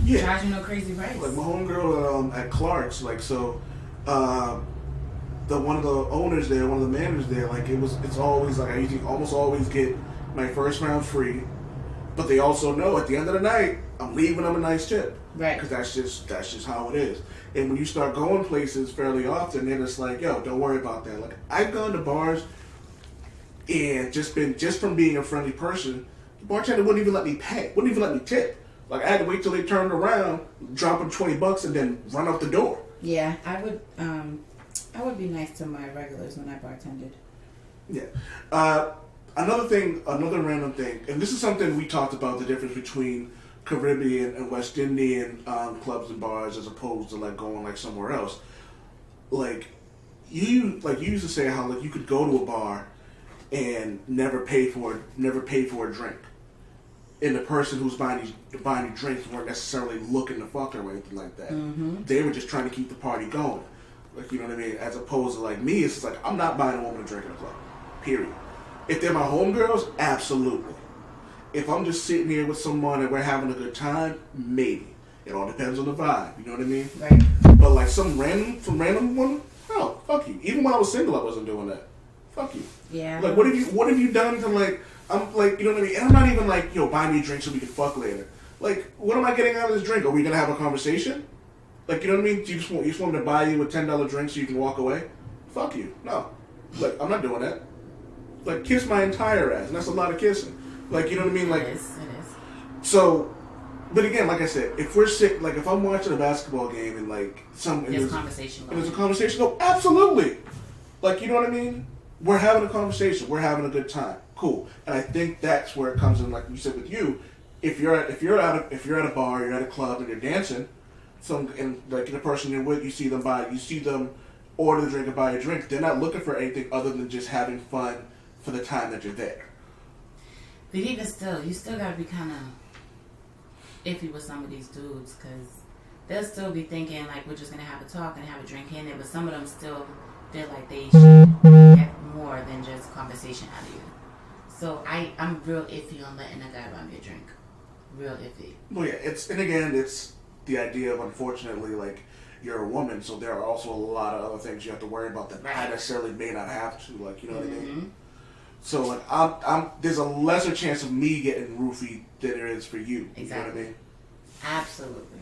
charge you no crazy price. Like my homegirl at Clark's, like so. The one of the owners there, one of the managers there, like it's always like I usually almost always get my first round free, but they also know at the end of the night I'm leaving them a nice tip, right? Because that's just how it is. And when you start going places fairly often, then it's like, yo, don't worry about that. Like I've gone to bars and just from being a friendly person, the bartender wouldn't even let me pay, wouldn't even let me tip. Like I had to wait till they turned around, drop them $20, and then run out the door. Yeah, I would be nice to my regulars when I bartended. Yeah. Another random thing, and this is something we talked about, the difference between Caribbean and West Indian clubs and bars as opposed to like going like somewhere else. Like you used to say how like you could go to a bar and never pay for a drink. And the person who's buying you drinks weren't necessarily looking to fuck or anything like that. Mm-hmm. They were just trying to keep the party going. Like, you know what I mean? As opposed to like me, it's just like I'm not buying a woman a drink in a club. Period. If they're my homegirls, absolutely. If I'm just sitting here with someone and we're having a good time, maybe. It all depends on the vibe. You know what I mean? Right. But like some random woman, oh fuck you. Even when I was single, I wasn't doing that. Fuck you. Yeah. Like what have you done to like? I'm like, you know what I mean? And I'm not even like, buy me a drink so we can fuck later. Like, what am I getting out of this drink? Are we gonna have a conversation? Like, you know what I mean? You just want me to buy you a $10 drink so you can walk away? Fuck you. No. Like, I'm not doing that. Like, kiss my entire ass, and that's a lot of kissing. Like, you know what I mean? Like, it is. So, but again, like I said, if we're sick, like if I'm watching a basketball game and like there's conversation going. And there's a conversation, go absolutely. Like, you know what I mean? We're having a conversation. We're having a good time. Cool. And I think that's where it comes in. Like you said with you, if you're at a bar, you're at a club, and you're dancing, and like the person you're with, you see them order the drink and buy a drink. They're not looking for anything other than just having fun for the time that you're there. But even still, you still gotta be kind of iffy with some of these dudes, because they'll still be thinking like we're just gonna have a talk and have a drink in there, but some of them still feel like they should get more than just conversation out of you. So I'm real iffy on letting a guy buy me a drink. Real iffy. Well, yeah, it's the idea of, unfortunately, like, you're a woman, so there are also a lot of other things you have to worry about that I necessarily may not have to, like, you know what I mean? So, like, there's a lesser chance of me getting roofied than there is for you. Exactly. You know what I mean? Absolutely.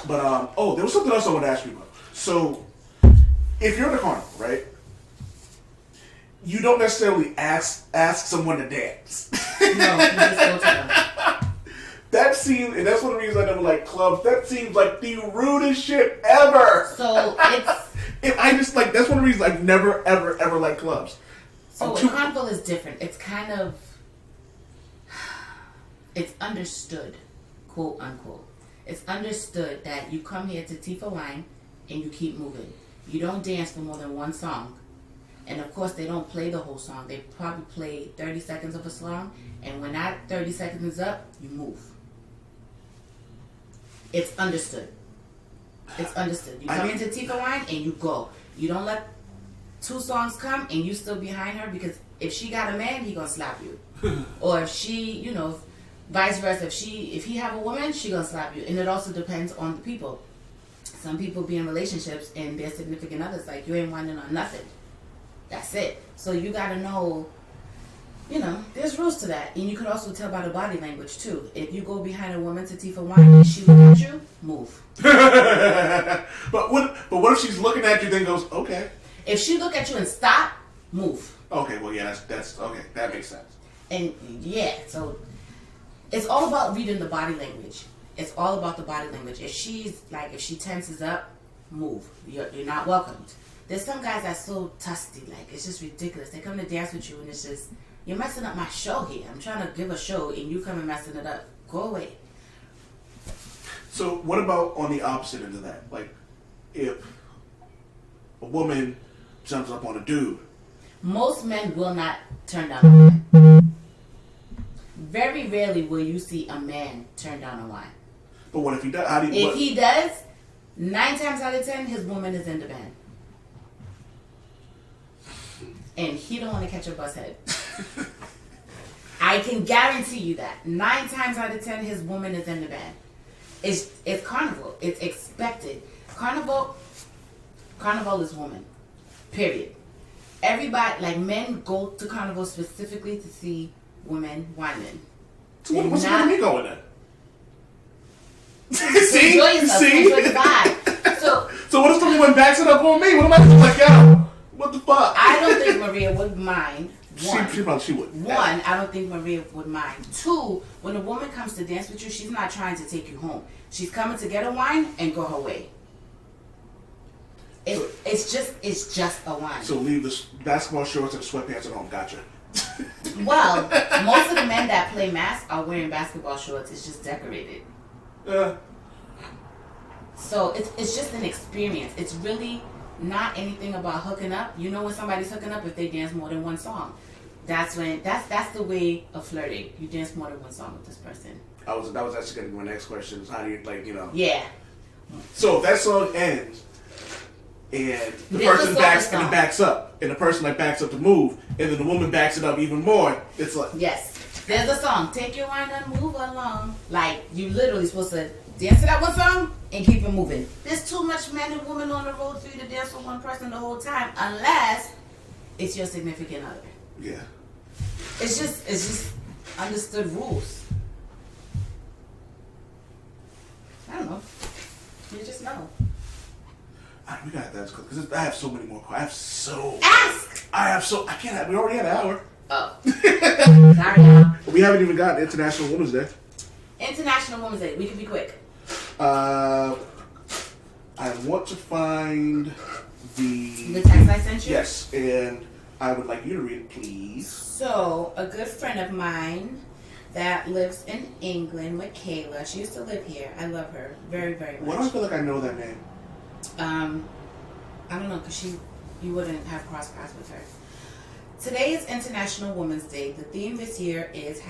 But, there was something else I wanted to ask you about. So, if you're in a carnival, right? You don't necessarily ask someone to dance. No, you just go to them. That seems, and that's one of the reasons I never like clubs. That seems like the rudest shit ever. So that's one of the reasons I've never ever liked clubs. So a carnival is different. It's kind of, it's understood, quote unquote. It's understood that you come here to Tifa wine and you keep moving. You don't dance for more than one song. And of course, they don't play the whole song. They probably play 30 seconds of a song. And when that 30 seconds is up, you move. It's understood. It's understood. You come into Tifa wine and you go. You don't let 2 songs come and you still behind her, because if she got a man, he gonna slap you. Or if she, vice versa. If he have a woman, she gonna slap you. And it also depends on the people. Some people be in relationships and their significant others, like, you ain't whining on nothing. That's it. So you gotta know, there's rules to that. And you can also tell by the body language too. If you go behind a woman to Tifa wine and she look at you, move. But what if she's looking at you then goes, okay. If she look at you and stop, move. Okay, well yeah, that's okay. That makes sense. And yeah, so it's all about reading the body language. It's all about the body language. If she tenses up, move. You're not welcomed. There's some guys that's so tusty, like, it's just ridiculous. They come to dance with you and it's just, you're messing up my show here. I'm trying to give a show and you come and messing it up. Go away. So what about on the opposite end of that? Like, if a woman jumps up on a dude. Most men will not turn down a wine. Very rarely will you see a man turn down a wine. But what if he does? If he does, 9 times out of 10, his woman is in the band. And he don't want to catch a bus head. I can guarantee you that. 9 times out of 10, his woman is in the band. It's carnival. It's expected. Carnival is woman. Period. Everybody, like men go to carnival specifically to see women whining. So what's the me going there? See? Enjoy yourself. Enjoy the vibe. So what if someone backs it up on me? What am I doing? Like, yo, what the fuck? I don't think Maria would mind. She would. One, I don't think Maria would mind. 2, when a woman comes to dance with you, she's not trying to take you home. She's coming to get a wine and go her way. It's just a wine. So leave the basketball shorts and sweatpants at home. Gotcha. Well, most of the men that play mass are wearing basketball shorts. It's just decorated. So it's just an experience. It's really not anything about hooking up. You know when somebody's hooking up if they dance more than one song. That's the way of flirting. You dance more than one song with this person. That was actually going to be my next question. Is how do you Yeah. So if that song ends and the person backs up, and the person that backs up to move, and then the woman backs it up even more, it's like yes. There's a song. Take your wine and move along. Like you literally supposed to dance to that one song and keep it moving. There's too much men and women on the road for you to dance with one person the whole time, unless it's your significant other. Yeah. It's just understood rules. I don't know. You just know. We got that because I have so many more. Ask. I can't have. We already had an hour. Oh. Sorry, y'all. We haven't even got International Women's Day. International Women's Day. We can be quick. I want to find the text I sent you. Yes, and I would like you to read it, please. So, a good friend of mine that lives in England, Michaela. She used to live here. I love her very, very much. Why do I feel like I know that name? I don't know, because you wouldn't have crossed paths with her. Today is International Women's Day. The theme this year is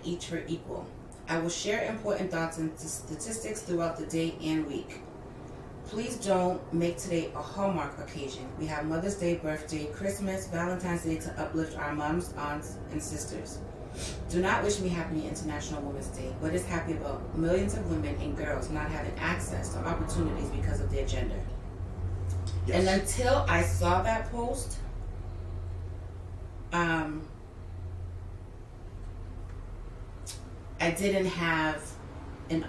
#Each for Equal. I will share important thoughts and statistics throughout the day and week. Please don't make today a Hallmark occasion. We have Mother's Day, birthday, Christmas, Valentine's Day to uplift our moms, aunts, and sisters. Do not wish me happy International Women's Day. What is happy about millions of women and girls not having access to opportunities because of their gender? Yes. And until I saw that post, I didn't have an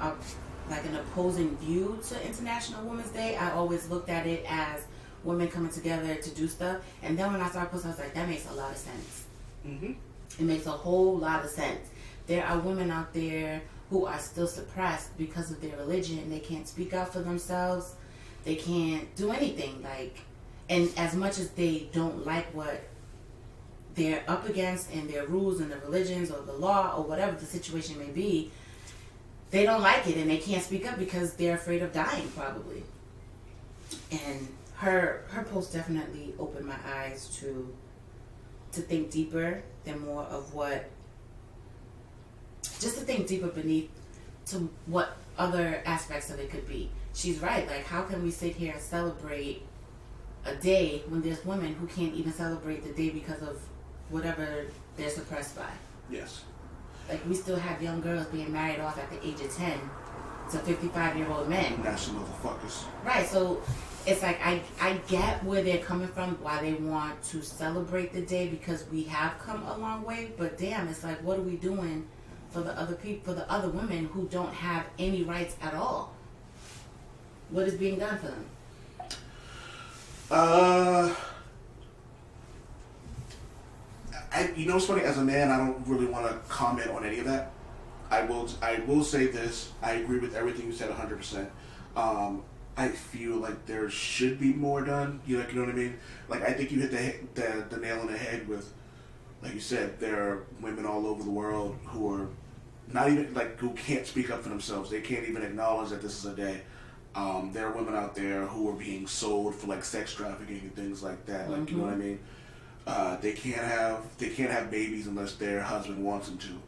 opposing view to International Women's Day. I always looked at it as women coming together to do stuff. And then when I saw a post, I was like, that makes a lot of sense. Mm-hmm. It makes a whole lot of sense. There are women out there who are still suppressed because of their religion. They can't speak out for themselves. They can't do anything. And as much as they don't like what they're up against and their rules and the religions or the law or whatever the situation may be, they don't like it and they can't speak up because they're afraid of dying probably. And her post definitely opened my eyes to think deeper than more of just to think deeper beneath to what other aspects of it could be. She's right. Like, how can we sit here and celebrate a day when there's women who can't even celebrate the day because of whatever they're suppressed by? Yes. Like, we still have young girls being married off at the age of 10 to 55-year-old men. Nasty motherfuckers. Right, so it's like I get where they're coming from, why they want to celebrate the day, because we have come a long way, but damn, it's like, what are we doing for the other people, for the other women who don't have any rights at all? What is being done for them? You know what's funny? As a man, I don't really want to comment on any of that. I will say this. I agree with everything you said 100%. I feel like there should be more done. You know what I mean? Like, I think you hit the nail on the head with, like you said, there are women all over the world who are not even, like, who can't speak up for themselves. They can't even acknowledge that this is a day. There are women out there who are being sold for, like, sex trafficking and things like that. Like, you know what I mean? They can't have babies unless their husband wants them to.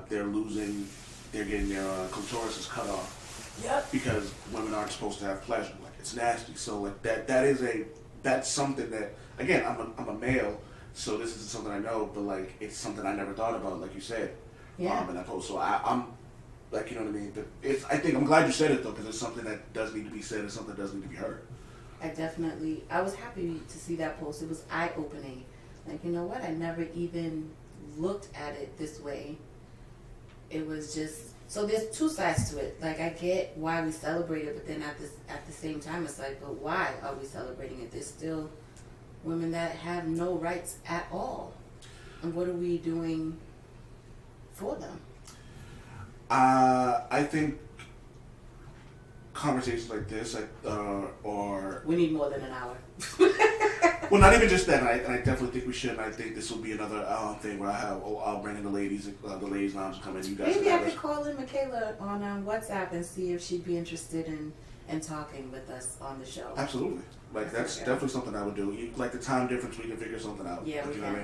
They're getting their clitorises cut off. Yep. Because women aren't supposed to have pleasure. Like, it's nasty. So like that's something that, again, I'm a male, so this isn't something I know, but like it's something I never thought about, like you said. Yeah. In that post. So I'm like, you know what I mean? But I'm glad you said it though, because it's something that does need to be said and something that does need to be heard. I was happy to see that post. It was eye-opening. Like, you know what? I never even looked at it this way. It was just, so there's two sides to it. Like, I get why we celebrate it, but then at the same time, it's like, but why are we celebrating it? There's still women that have no rights at all. And what are we doing for them? I think conversations like this, or we need more than an hour. well, not even just that. And I definitely think we should. And I think this will be another thing where I'll bring in the ladies lounge and come in. You guys. Maybe I could call in Michaela on WhatsApp and see if she'd be interested in talking with us on the show. Absolutely. Like that's definitely something I would do. Like the time difference, we can figure something out. Yeah, like, we you can. know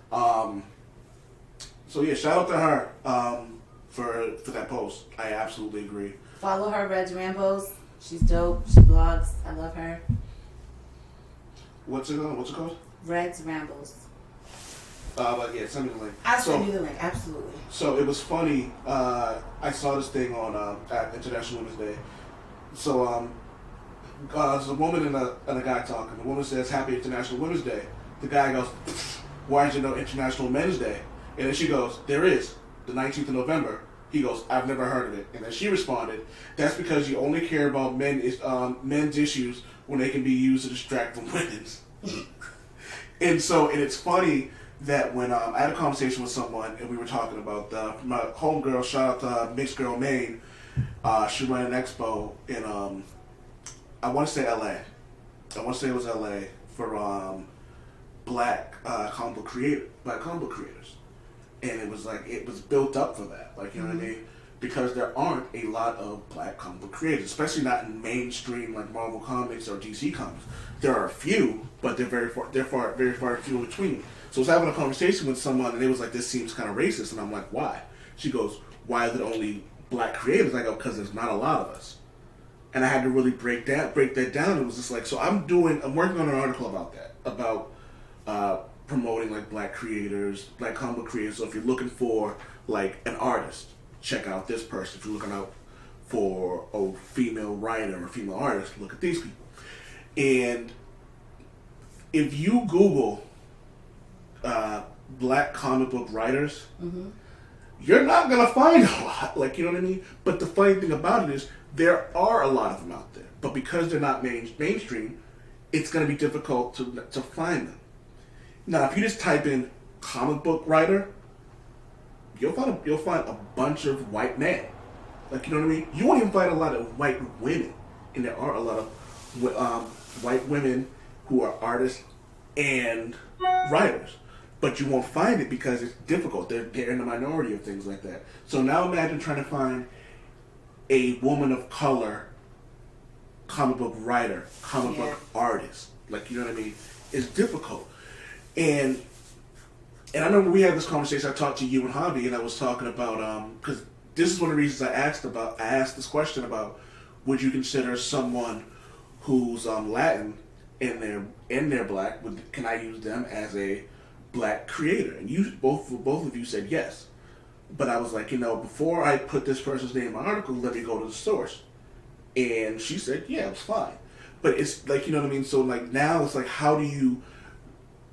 what I mean? So yeah, shout out to her for that post. I absolutely agree. Follow her, Reg Rambos. She's dope. She blogs. I love her. What's it called? Red's Rambles. But yeah, send me the link. I'll send you the link, absolutely. So it was funny. I saw this thing on at International Women's Day. So there's a woman and a guy talking. The woman says, "Happy International Women's Day." The guy goes, "Why is there no International Men's Day?" And then she goes, "There is, the 19th of November." He goes, "I've never heard of it." And then she responded, "That's because you only care about men's issues when they can be used to distract from women's." And it's funny that when I had a conversation with someone and we were talking about my homegirl, shout out to Mixed Girl Maine, she ran an expo in I want to say LA. I want to say it was LA for black comic book creators. And it was like, it was built up for that. Like, you know what I mean? Because there aren't a lot of black comic book creators, especially not in mainstream like Marvel Comics or DC Comics. There are a few, but they're very far few in between. So I was having a conversation with someone and it was like, this seems kind of racist. And I'm like, why? She goes, "Why is it only black creators?" I go, "Because there's not a lot of us." And I had to really break that down. It was just like, so I'm working on an article about that, about promoting like black creators, black comic book creators. So if you're looking for like an artist, check out this person. If you're looking out for a female writer or female artist, look at these people. And if you Google black comic book writers, you're not gonna find a lot. Like, you know what I mean? But the funny thing about it is there are a lot of them out there. But because they're not mainstream, it's gonna be difficult to find them. Now, if you just type in comic book writer, you'll find a bunch of white men. Like, you know what I mean? You won't even find a lot of white women, and there are a lot of white women who are artists and writers. But you won't find it because it's difficult. They're in the minority of things like that. So now imagine trying to find a woman of color comic book writer, comic book artist. Like, you know what I mean? It's difficult. And I remember we had this conversation. I talked to you and Javi, and I was talking about because this is one of the reasons I asked this question about, would you consider someone who's Latin and they're black? Can I use them as a black creator? And you both of you said yes. But I was like, before I put this person's name in my article, let me go to the source. And she said, yeah, it was fine. But it's like, you know what I mean? So like now it's like, how do you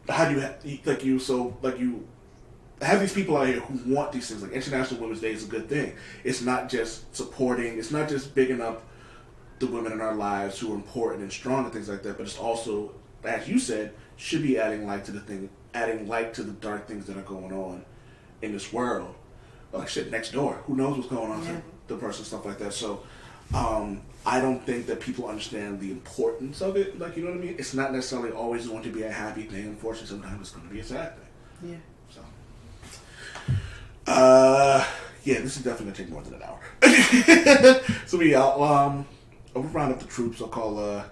have these people out here who want these things. Like International Women's Day is a good thing. It's not just supporting, it's not just bigging up the women in our lives who are important and strong and things like that, but it's also, as you said, should be adding light to the dark things that are going on in this world. Like shit next door. Who knows what's going on to the person, stuff like that. So I don't think that people understand the importance of it. Like, you know what I mean? It's not necessarily always going to be a happy thing. Unfortunately, sometimes it's going to be a sad thing. Yeah. So, this is definitely going to take more than an hour. So, I'll round up the troops. I'll call the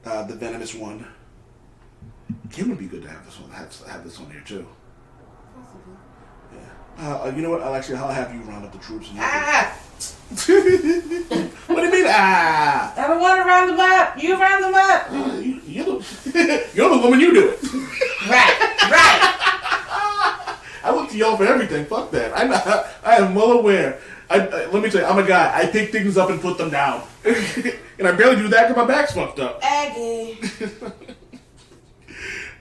Venomous One. Kim would be good to have this on. Have this on here too. Yeah. You know what? I'll have you round up the troops. And what do you mean? I don't want to round them up. You round them up. You're the woman. You do it. Right. I look to y'all for everything. Fuck that. I am well aware. Let me tell you, I'm a guy. I pick things up and put them down, and I barely do that because my back's fucked up. Aggie.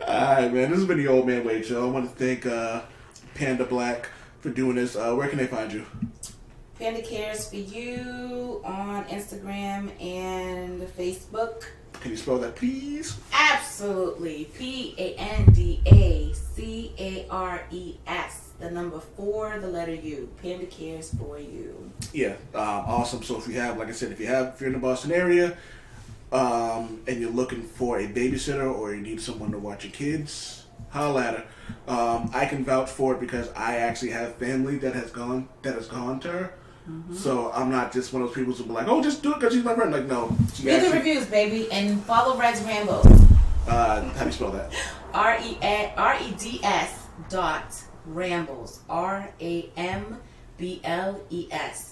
Alright, man. This has been the Old Man Wade Show. I want to thank Panda Black for doing this. Where can they find you? Panda Cares for You on Instagram and Facebook. Can you spell that, please? Absolutely. PandaCares. The number 4, the letter U. Panda Cares for You. Yeah, awesome. So if you're in the Boston area, and you're looking for a babysitter or you need someone to watch your kids, holla at her. I can vouch for it because I actually have family that has gone to her. Mm-hmm. So I'm not just one of those people who be like, oh, just do it because she's my friend. Like, no. Read the reviews, baby, and follow Red's Rambles. How do you spell that? REDS.Rambles. RAMBLES.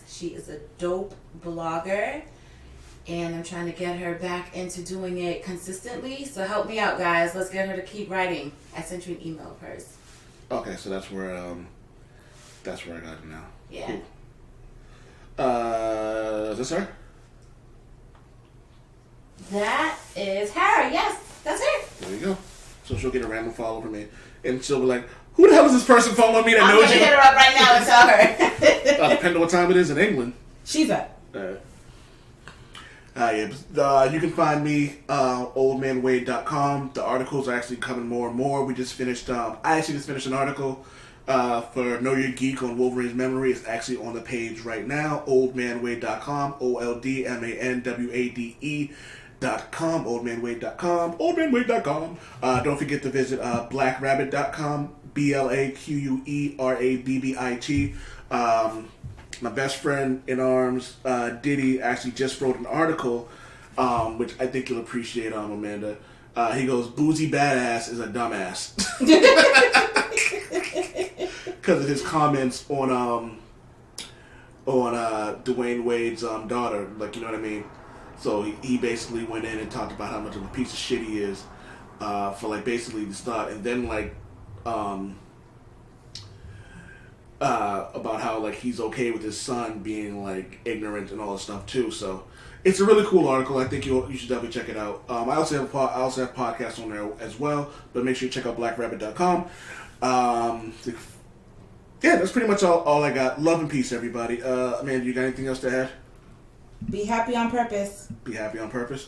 She is a dope blogger, and I'm trying to get her back into doing it consistently. So help me out, guys. Let's get her to keep writing. I sent you an email of hers. Okay, so that's where I got it now. Yeah. Cool. Is this her? That is her. Yes, that's her. There you go. So she'll get a random follow from me, and she'll be like, "Who the hell is this person following me that knows you?" I'm gonna hit her up right now and tell her. Depending on what time it is in England. She's up. You can find me oldmanwade.com. The articles are actually coming more and more. We just finished. I actually just finished an article for Know Your Geek on Wolverine's memory. It's actually on the page right now. Oldmanwade.com. OldManWade.com. Oldmanwade.com. Don't forget to visit blackrabbit.com. BLAQUERABBIT. My best friend in arms, Diddy, actually just wrote an article, which I think you'll appreciate, Amanda. He goes, "Boozy Badass is a dumbass." Because of his comments on Dwayne Wade's daughter. Like, you know what I mean? So he basically went in and talked about how much of a piece of shit he is for, like, basically the start. And then, like, about how, like, he's okay with his son being, like, ignorant and all this stuff too. So it's a really cool article. I think you should definitely check it out. I also have podcasts on there as well, but make sure you check out blackrabbit.com. Yeah, that's pretty much all I got. Love and peace, everybody. Amanda, you got anything else to add? Be happy on purpose. Be happy on purpose.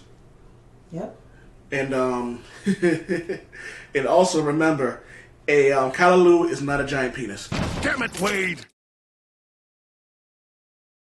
Yep. And and also remember, a Calalou is not a giant penis. Damn it, Wade!